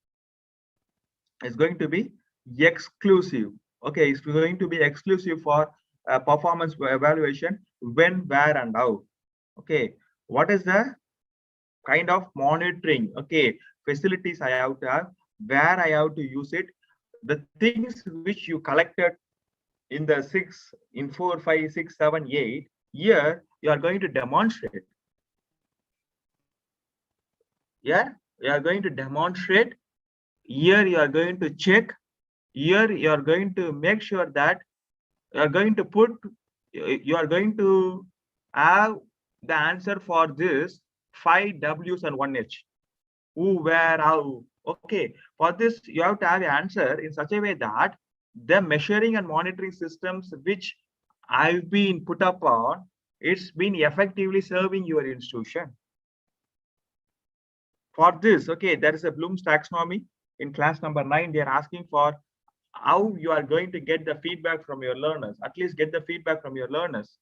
It's going to be exclusive, okay, it's going to be exclusive for performance evaluation. When, where, and how. Okay, what is the kind of monitoring, okay, facilities I have to have, where I have to use it, the things which you collected in the 4, 5, 6, 7, 8, here you are going to demonstrate. Yeah, you are going to demonstrate. Here you are going to check. Here you are going to make sure that you are going to have the answer for this 5 W's and 1 H. Who, where, how. Okay, for this you have to have an answer in such a way that the measuring and monitoring systems which I've been put up on, it's been effectively serving your institution. For this, okay, there is a Bloom's taxonomy in class number 9. They are asking for how you are going to get the feedback from your learners. At least get the feedback from your learners.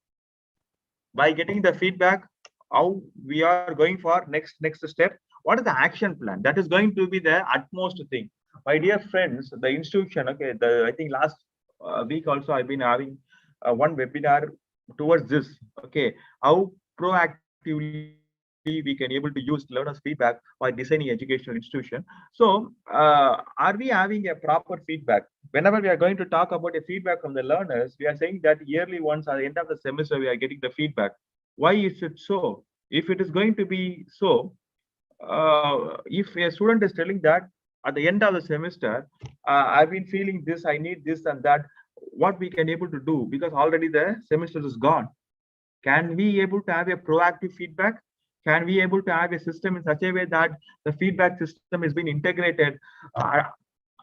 By getting the feedback, how we are going for next step. What is the action plan? That is going to be the utmost thing. My dear friends, the institution, okay, I think last week also I've been having one webinar towards this. Okay, how proactively we can able to use learners feedback while designing educational institution. So are we having a proper feedback? Whenever we are going to talk about a feedback from the learners, we are saying that yearly once at the end of the semester we are getting the feedback. Why is it so? If it is going to be so, if a student is telling that at the end of the semester, I've been feeling this, I need this and that, what we can able to do, because already the semester is gone. Can we able to have a proactive feedback? Can we able to have a system in such a way that the feedback system is being integrated uh,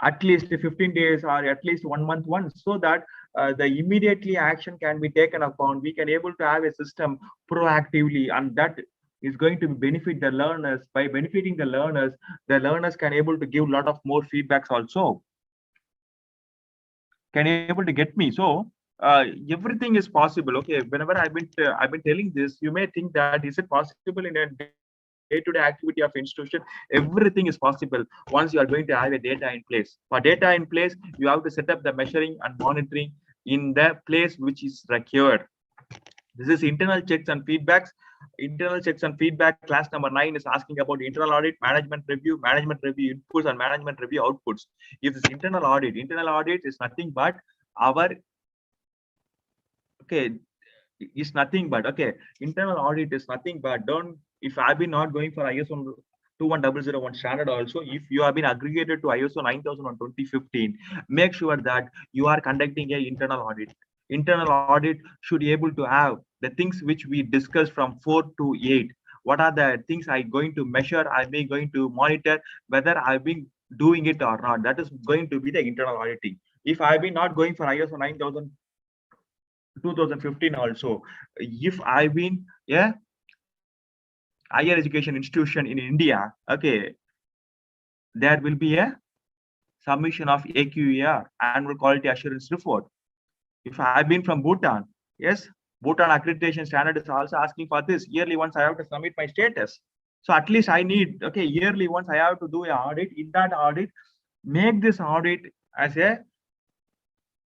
at least 15 days or at least 1 month once, so that the immediately action can be taken upon? We can able to have a system proactively, and that is going to benefit the learners. By benefiting the learners can able to give a lot of more feedbacks also. Can you able to get me? So everything is possible. Okay, whenever I've been telling this, you may think that is it possible in a day-to-day activity of institution? Everything is possible once you are going to have a data in place. For data in place, you have to set up the measuring and monitoring in the place which is required. This is internal checks and feedbacks. Internal checks and feedback. Class number 9 is asking about internal audit, management review inputs, and management review outputs. If this internal audit is nothing but our, okay, is nothing but, okay, internal audit is nothing but, don't, if I've been not going for ISO 21001 standard also, if you have been aggregated to ISO 9001 2015, make sure that you are conducting a internal audit. Internal audit should be able to have the things which we discussed from 4 to 8. What are the things I going to measure? I may going to monitor whether I've been doing it or not. That is going to be the internal auditing. If I've been not going for ISO 9000 2015 also, if I've been, yeah, higher education institution in India, okay, there will be a submission of AQAR, annual quality assurance report. If I've been from Bhutan, yes, Bhutan accreditation standard is also asking for this. Yearly once I have to submit my status. So at least I need, okay, yearly once I have to do an audit. In that audit, make this audit as a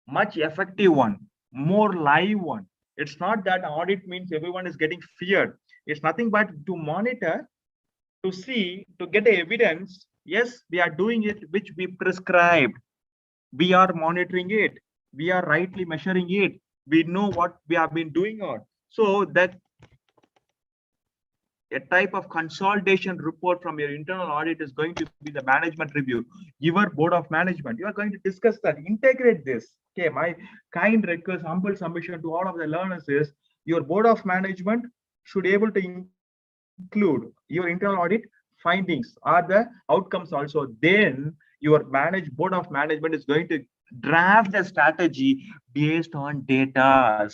much effective one, more live one. It's not that audit means everyone is getting feared. It's nothing but to monitor, to see, to get the evidence. Yes, we are doing it, which we prescribed. We are monitoring it. We are rightly measuring it. We know what we have been doing on. So that a type of consolidation report from your internal audit is going to be the management review. Your board of management, you are going to discuss that, integrate this. Okay, my kind request, humble submission to all of the learners is your board of management should be able to include your internal audit findings or the outcomes also. Then your board of management is going to draft the strategy based on data.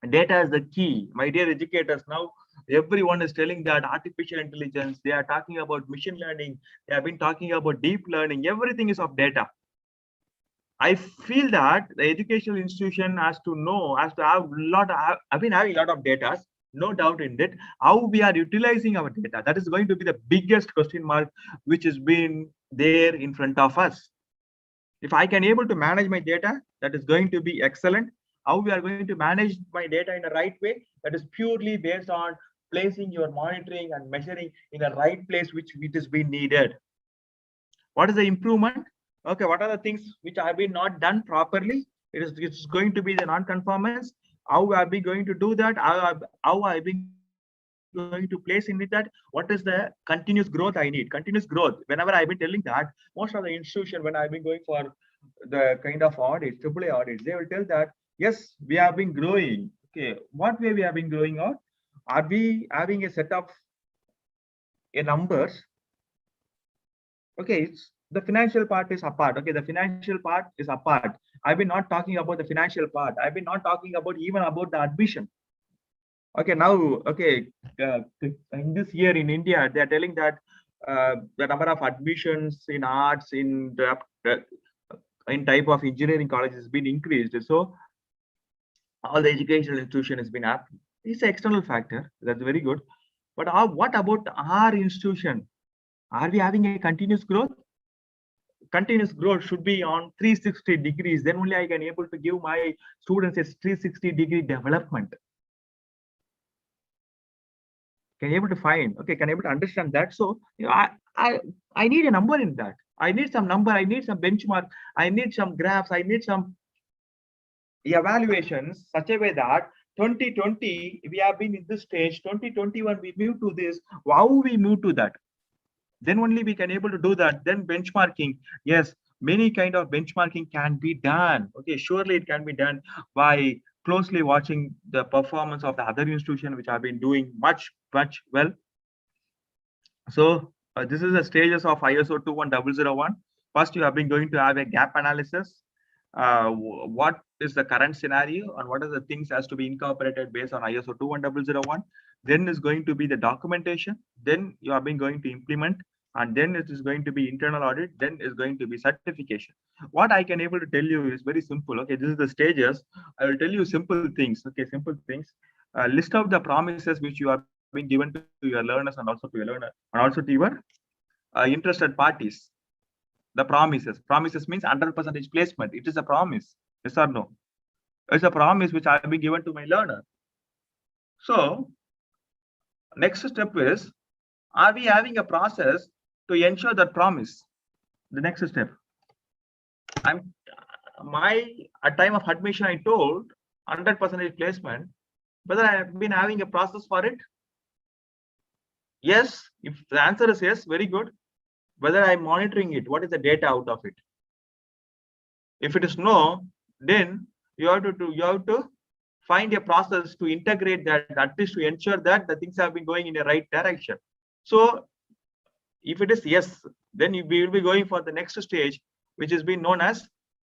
Data is the key, my dear educators. Now everyone is telling that artificial intelligence, they are talking about machine learning, they have been talking about deep learning, everything is of data. I feel that the educational institution has to know, has to have I've been having a lot of data, no doubt in that. How we are utilizing our data, that is going to be the biggest question mark which has been there in front of us. If I can able to manage my data, that is going to be excellent. How we are going to manage my data in the right way, that is purely based on placing your monitoring and measuring in the right place which it is being needed. What is the improvement? Okay, what are the things which have been not done properly? It's going to be the non-conformance. How are we going to do that? How are we going to place in with that? What is the continuous growth I need? Continuous growth. Whenever I've been telling that, most of the institution, when I've been going for the kind of audits, AAA audits, they will tell that, yes, we have been growing. Okay, what way we have been growing on? Are we having a set of a numbers? Okay, it's the financial part is apart. Okay, the financial part is apart. I've been not talking about the financial part. I've been not talking about even about the admission. Okay, now, okay, in this year in India, they are telling that the number of admissions in arts, in type of engineering colleges has been increased. So all the educational institution has been happy. It's an external factor. That's very good. But what about our institution? Are we having a continuous growth? continuous growth should be on 360 degrees. Then only I can able to give my students a 360-degree development. Can you able to find? Okay, can you able to understand that? So I need a number in that. I need some number. I need some benchmark. I need some graphs. I need some evaluations such a way that 2020 we have been in this stage. 2021 we moved to this. How we move to that? Then only we can able to do that. Then benchmarking. Yes, many kind of benchmarking can be done. Okay, surely it can be done by closely watching the performance of the other institution which have been doing much well. So this is the stages of ISO 21001. First, you have been going to have a gap analysis. What is the current scenario and what are the things has to be incorporated based on ISO 21001. Then is going to be the documentation. Then you have been going to implement, and then it is going to be internal audit. Then is going to be certification. What I can able to tell you is very simple. Okay, this is the stages. I will tell you simple things. Okay, simple things. List out the promises which you have been given to your learners and also to your learner and also to your interested parties. The promises means 100% placement. It is a promise. Yes or no? It's a promise which I have been given to my learner. So next step is, are we having a process to ensure that promise? The next step. At time of admission, I told 100% placement. Whether I have been having a process for it? Yes. If the answer is yes, very good. Whether I'm monitoring it, what is the data out of it? If it is no, then you have to find a process to integrate that, at least to ensure that the things have been going in the right direction. So if it is yes, then we will be going for the next stage, which is being known as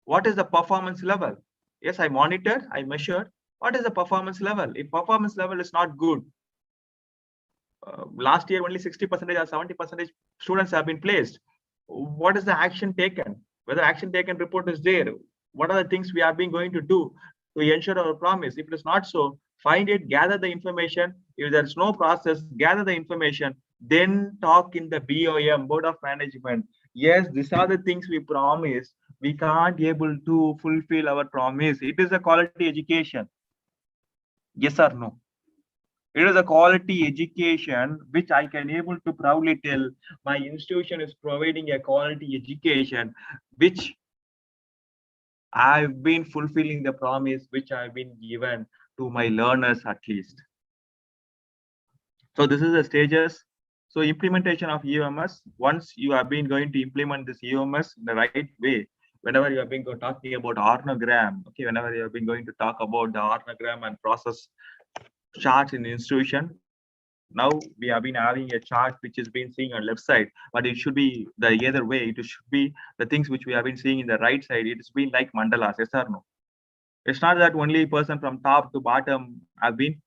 what is the performance level. Yes, I monitored, I measured. What is the performance level? If performance level is not good, last year only 60% or 70% students have been placed. What is the action taken? Whether action taken report is there, what are the things we have been going to do to ensure our promise? If it is not so, find it, gather the information. If there is no process, gather the information, then talk in the BOM, Board of Management. Yes, these are the things we promised. We can't be able to fulfill our promise. It is a quality education. Yes or no? It is a quality education which I can able to proudly tell my institution is providing a quality education which I've been fulfilling the promise which I've been given to my learners at least. So this is the stages. So implementation of EOMS, once you have been going to implement this EOMS in the right way, whenever you have been talking about ornogram, okay, whenever you have been going to talk about the ornogram and process charts in the institution, now we have been having a chart which is being seen on left side, but it should be the other way. It should be the things which we have been seeing in the right side. It's been like mandalas, yes or no? It's not that only person from top to bottom have been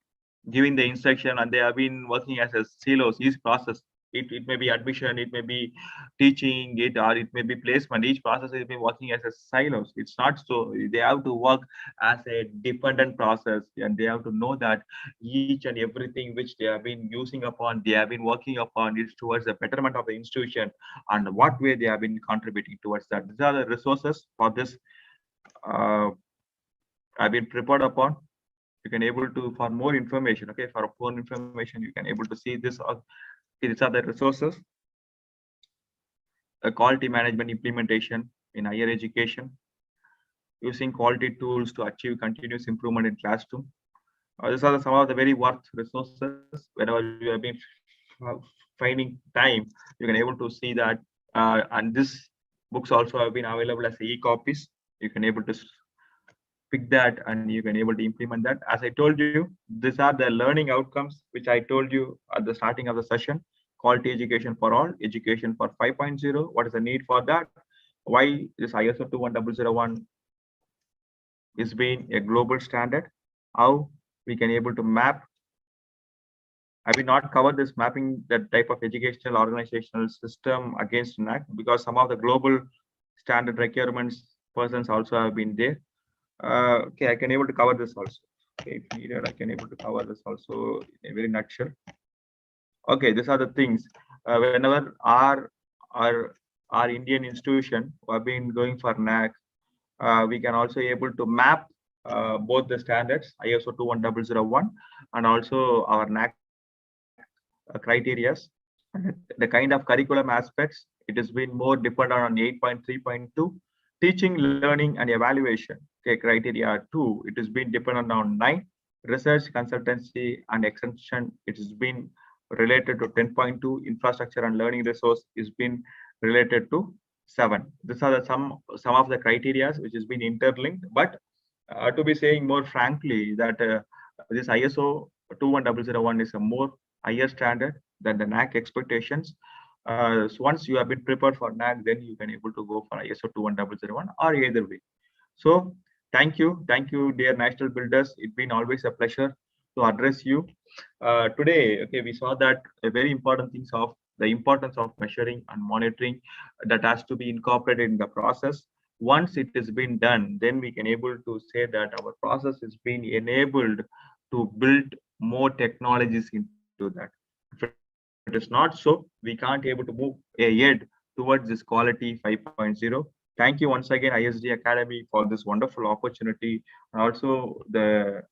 giving the instruction and they have been working as a silos, each process. It may be admission, it may be teaching it, or it may be placement. Each process has been working as a silos. It's not so. They have to work as a dependent process, and they have to know that each and everything which they have been using upon, they have been working upon is towards the betterment of the institution, and what way they have been contributing towards that. These are the resources for this I've been prepared upon. You can able to, for more information, okay, for more information, you can able to see this. These are the resources. A quality management implementation in higher education, using quality tools to achieve continuous improvement in classroom. These are some of the very worth resources. Whenever you have been finding time, you can able to see that. And this books also have been available as e-copies. You can able to pick that and you can able to implement that. As I told you, these are the learning outcomes which I told you at the starting of the session. Quality education for all, education for 5.0. What is the need for that? Why this ISO 21001 is being a global standard? How we can able to map. I will not cover this mapping that type of educational organizational system against NAC because some of the global standard requirements persons also have been there. Okay, I can able to cover this also. Okay, if needed, I can able to cover this also in a very nutshell. Okay, these are the things. Whenever our our Indian institution who have been going for NAC, we can also able to map both the standards ISO 21001 and also our NAC criteria. The kind of curriculum aspects, it has been more dependent on 8.3.2 teaching, learning, and evaluation. Okay, criteria 2, it has been dependent on 9 research, consultancy, and extension. It has been related to 10.2 infrastructure and learning resource is been related to 7. These are the some of the criteria which has been interlinked. But to be saying more frankly that this ISO 21001 is a more higher standard than the NAC expectations. So once you have been prepared for NAC, then you can able to go for ISO 21001 or either way. So thank you, dear national builders. It's been always a pleasure to address you today. Okay, we saw that a very important things of the importance of measuring and monitoring that has to be incorporated in the process. Once it has been done, then we can able to say that our process is being enabled to build more technologies into that. If it is not so, we can't able to move ahead towards this quality 5.0. Thank you once again, Isg Academy, for this wonderful opportunity, and also the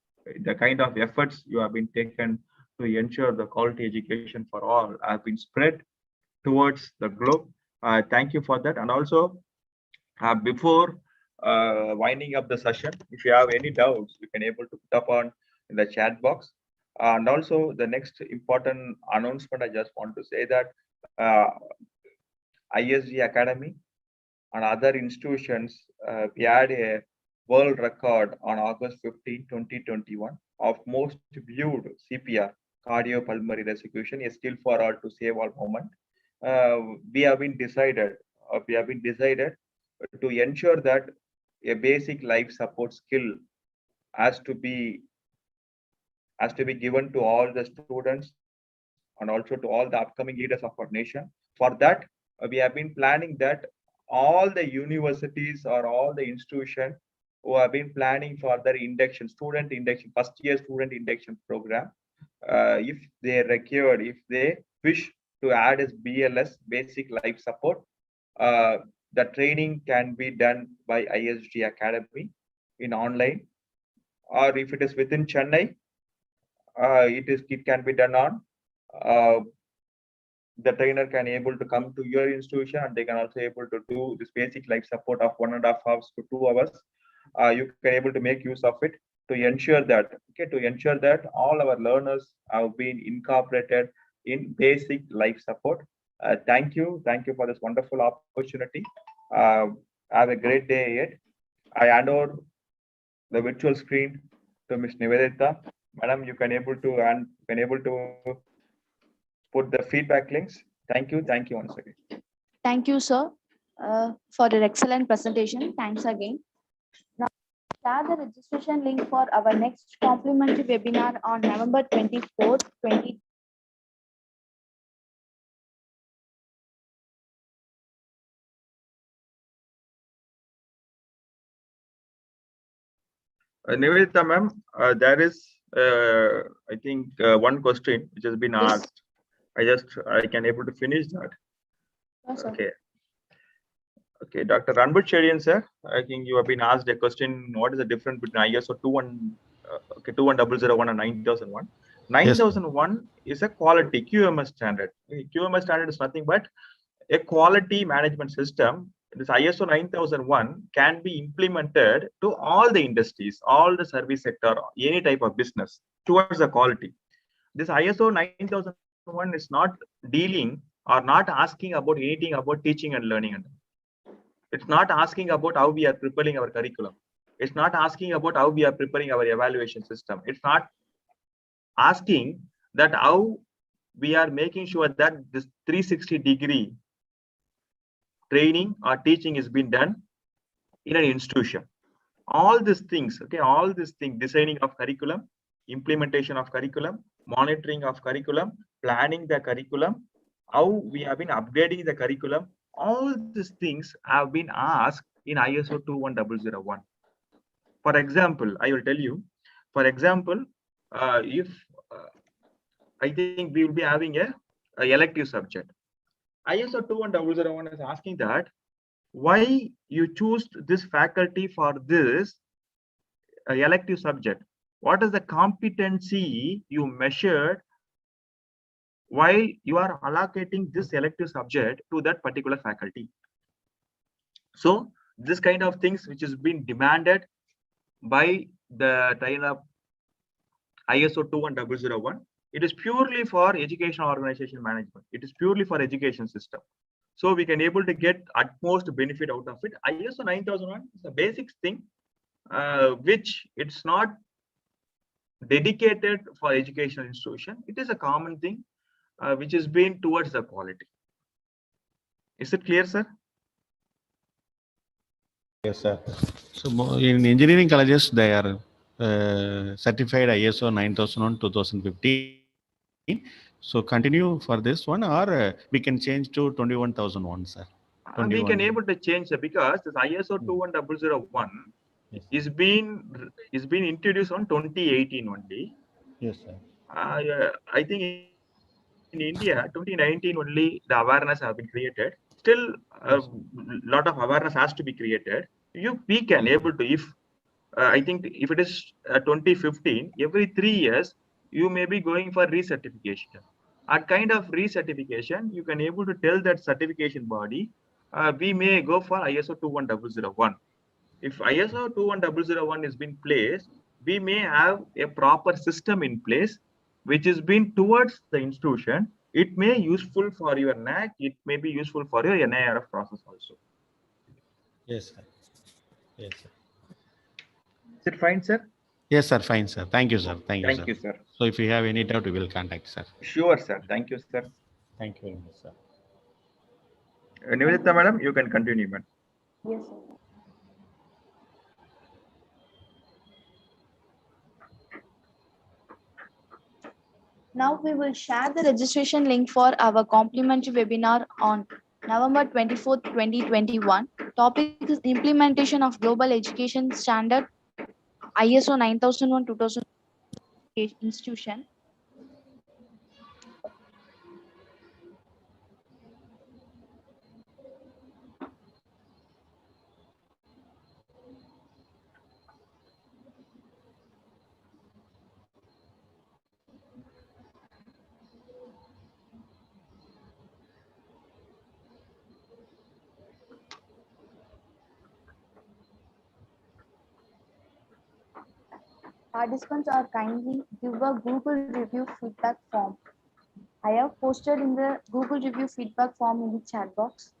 kind of efforts you have been taken to ensure the quality education for all have been spread towards the globe. Thank you for that. And also, before winding up the session, if you have any doubts, you can able to put up on in the chat box. And also, the next important announcement, I just want to say that Isg Academy and other institutions, we had a world record on August 15, 2021 of most viewed CPR, cardiopulmonary resuscitation, a skill for all to save all moment. We have been decided to ensure that a basic life support skill has to be given to all the students and also to all the upcoming leaders of our nation. For that, we have been planning that all the universities or all the institutions who have been planning for their induction, student induction, first year student induction program, if they wish to add as BLS, basic life support, the training can be done by Isg Academy in online, or if it is within Chennai, it can be done on the trainer can able to come to your institution, and they can also able to do this basic life support of 1.5 hours to 2 hours. You can able to make use of it to ensure that all our learners have been incorporated in basic life support. Thank you for this wonderful opportunity. Have a great day ahead. I hand over the virtual screen to Ms. Nivedita. Madam, you can able to put the feedback links. Thank you once again. Thank you, sir, for your excellent presentation. Thanks again. Now, share the registration link for our next complimentary webinar on November 24th, 2020. Nivedita ma'am, there is I think one question which has been asked. I can able to finish that. Yes, Okay, Dr. Ranbir Cherian sir, I think you have been asked a question. What is the difference between ISO 21001 and 9001? 9001 is a quality QMS standard. QMS standard is nothing but a quality management system. This ISO 9001 can be implemented to all the industries, all the service sector, any type of business towards the quality. This ISO 9001 is not dealing or not asking about anything about teaching and learning. It's not asking about how we are preparing our curriculum. It's not asking about how we are preparing our evaluation system. It's not asking that how we are making sure that this 360-degree training or teaching is being done in an institution. All these things, designing of curriculum, implementation of curriculum, monitoring of curriculum, planning the curriculum, how we have been upgrading the curriculum, all these things have been asked in ISO 21001. For example, I will tell you, if I think we will be having a elective subject, ISO 21001 is asking that why you choose this faculty for this elective subject. What is the competency you measured while you are allocating this elective subject to that particular faculty? So this kind of things which is being demanded by the ISO 21001. It is purely for educational organization management. It is purely for education system. So we can able to get utmost benefit out of it. ISO 9001 is a basic thing, which it's not dedicated for educational institution. It is a common thing, which is being towards the quality. Is it clear, sir? Yes, sir. So in engineering colleges, they are certified ISO 9001 2015. So continue for this one, or we can change to 21001, sir. We can able to change it because this ISO 21001 Yes. is being introduced on 2018 only. Yes, sir. I think in India, 2019 only the awareness have been created. Still, a lot of awareness has to be created. We can able to, if I think if it is 2015, every 3 years, you may be going for recertification. A kind of recertification, you can able to tell that certification body, we may go for ISO 21001. If ISO 21001 is being placed, we may have a proper system in place, which is being towards the institution. It may useful for your NAC, it may be useful for your NIRF process also. Yes, sir. Yes, sir. Is it fine, sir? Yes, sir. Fine, sir. Thank you, sir. Thank you, sir. Thank you, sir. So if you have any doubt, we will contact, sir. Sure, sir. Thank you, sir. Thank you very much, sir. Nivedita, madam, you can continue, madam. Yes, sir. Now we will share the registration link for our complimentary webinar on November 24th, 2021. Topic is implementation of global education standard ISO 9001 2000 institution. Participants are kindly give a Google review feedback form. I have posted in the Google review feedback form in the chat box.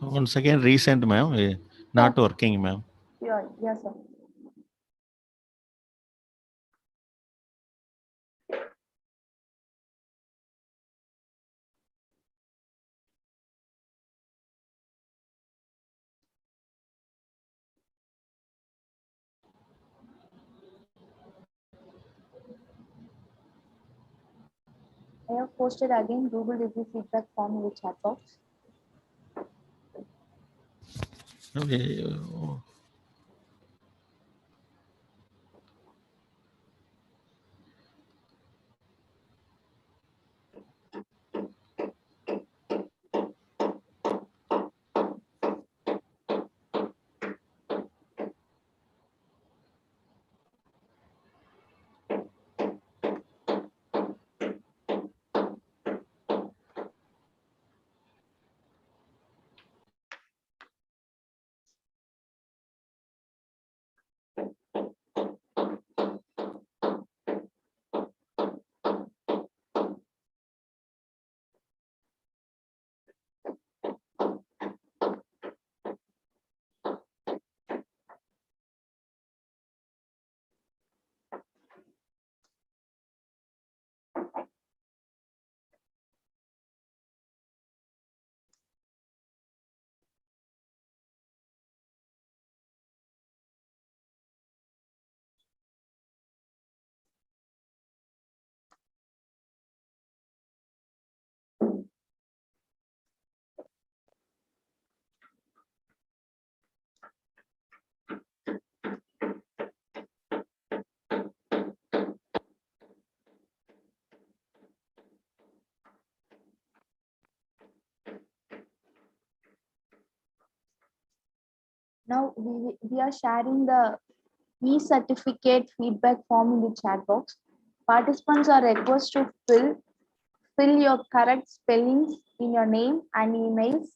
Once again, resend, ma'am. Not working, ma'am. Yeah, yes, sir. I have posted again Google review feedback form in the chat box. Okay. Now we are sharing the e-certificate feedback form in the chat box. Participants are requested to fill your correct spellings in your name and emails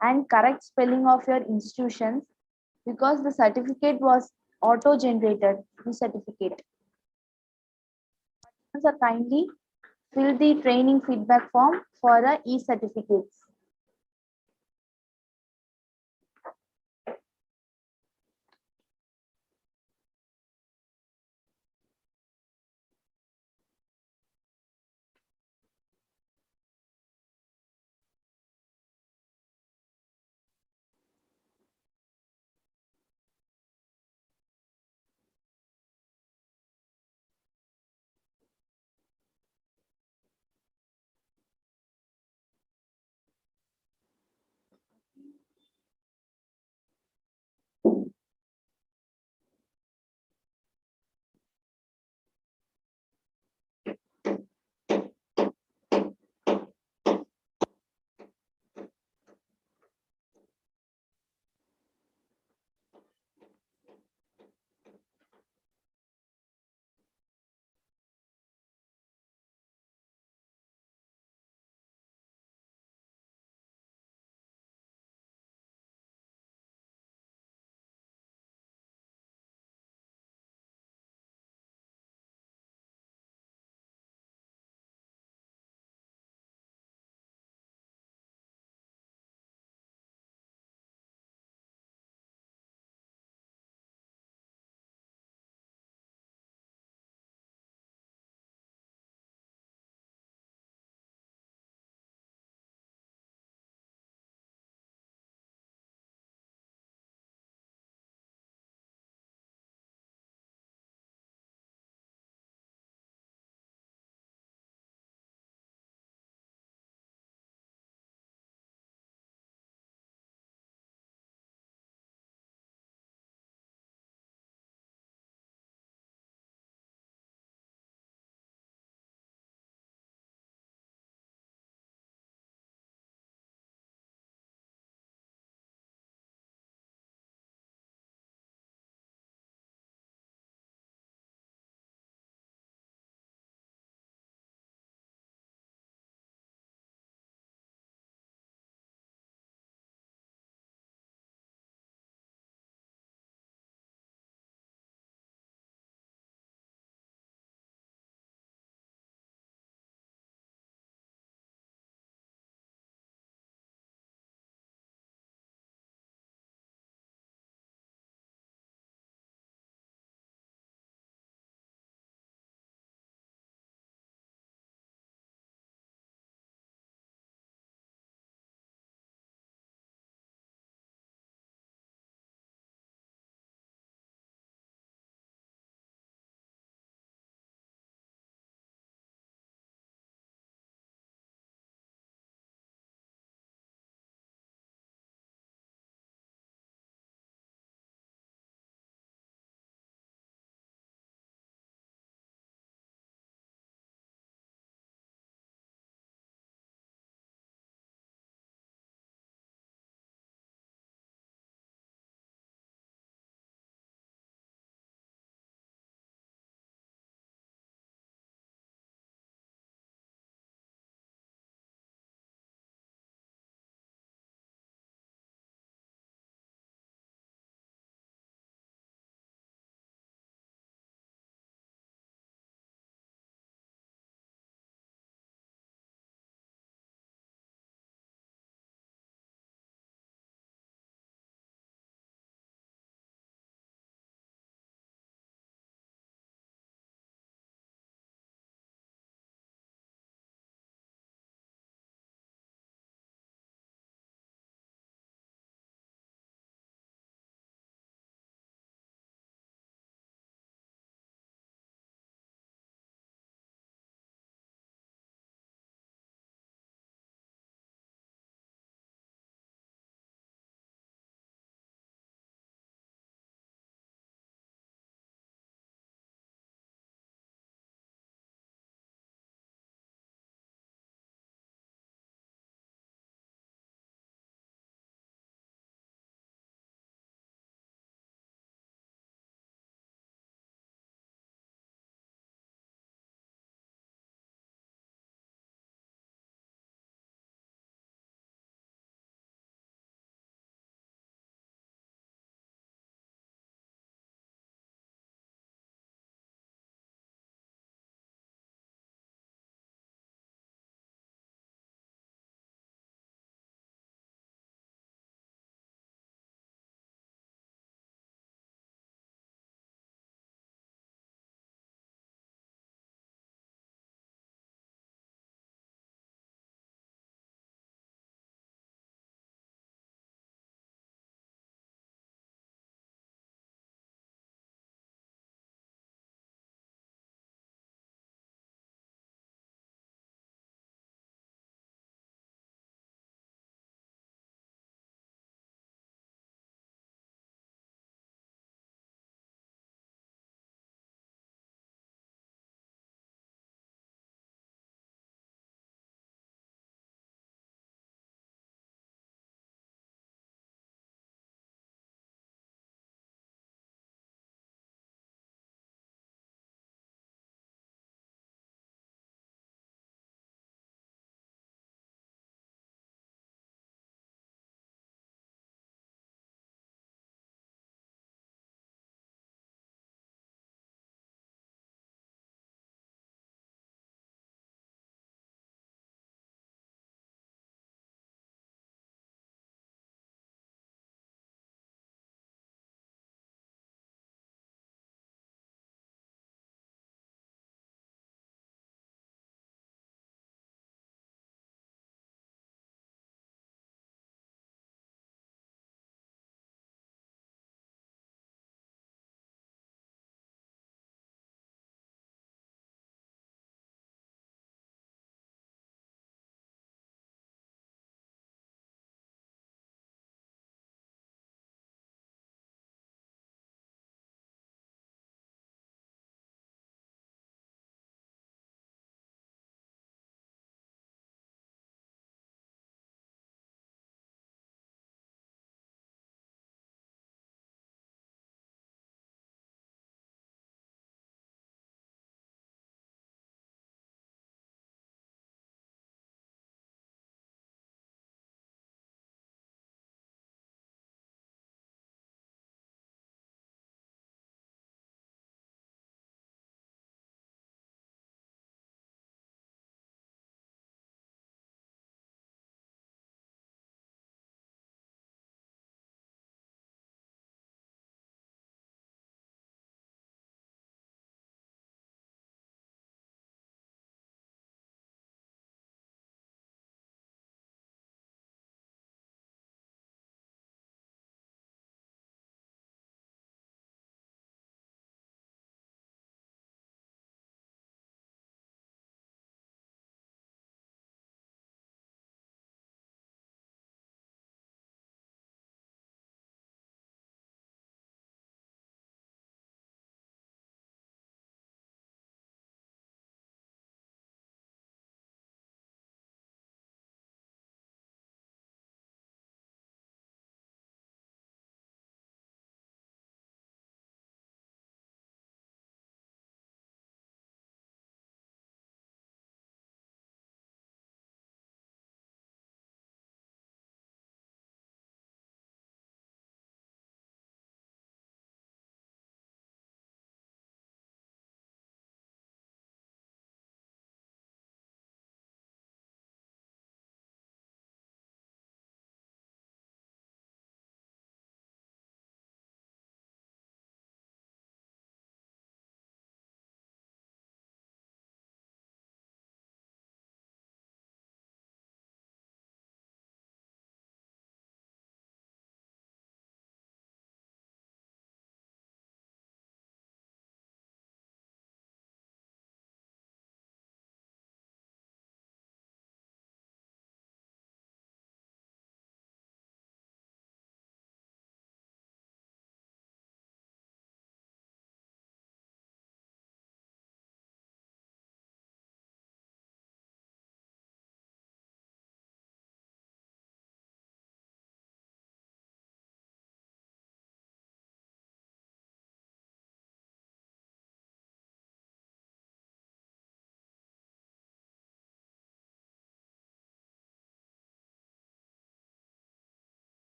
and correct spelling of your institutions because the certificate was auto-generated e-certificate. Participants are kindly fill the training feedback form for the e-certificates.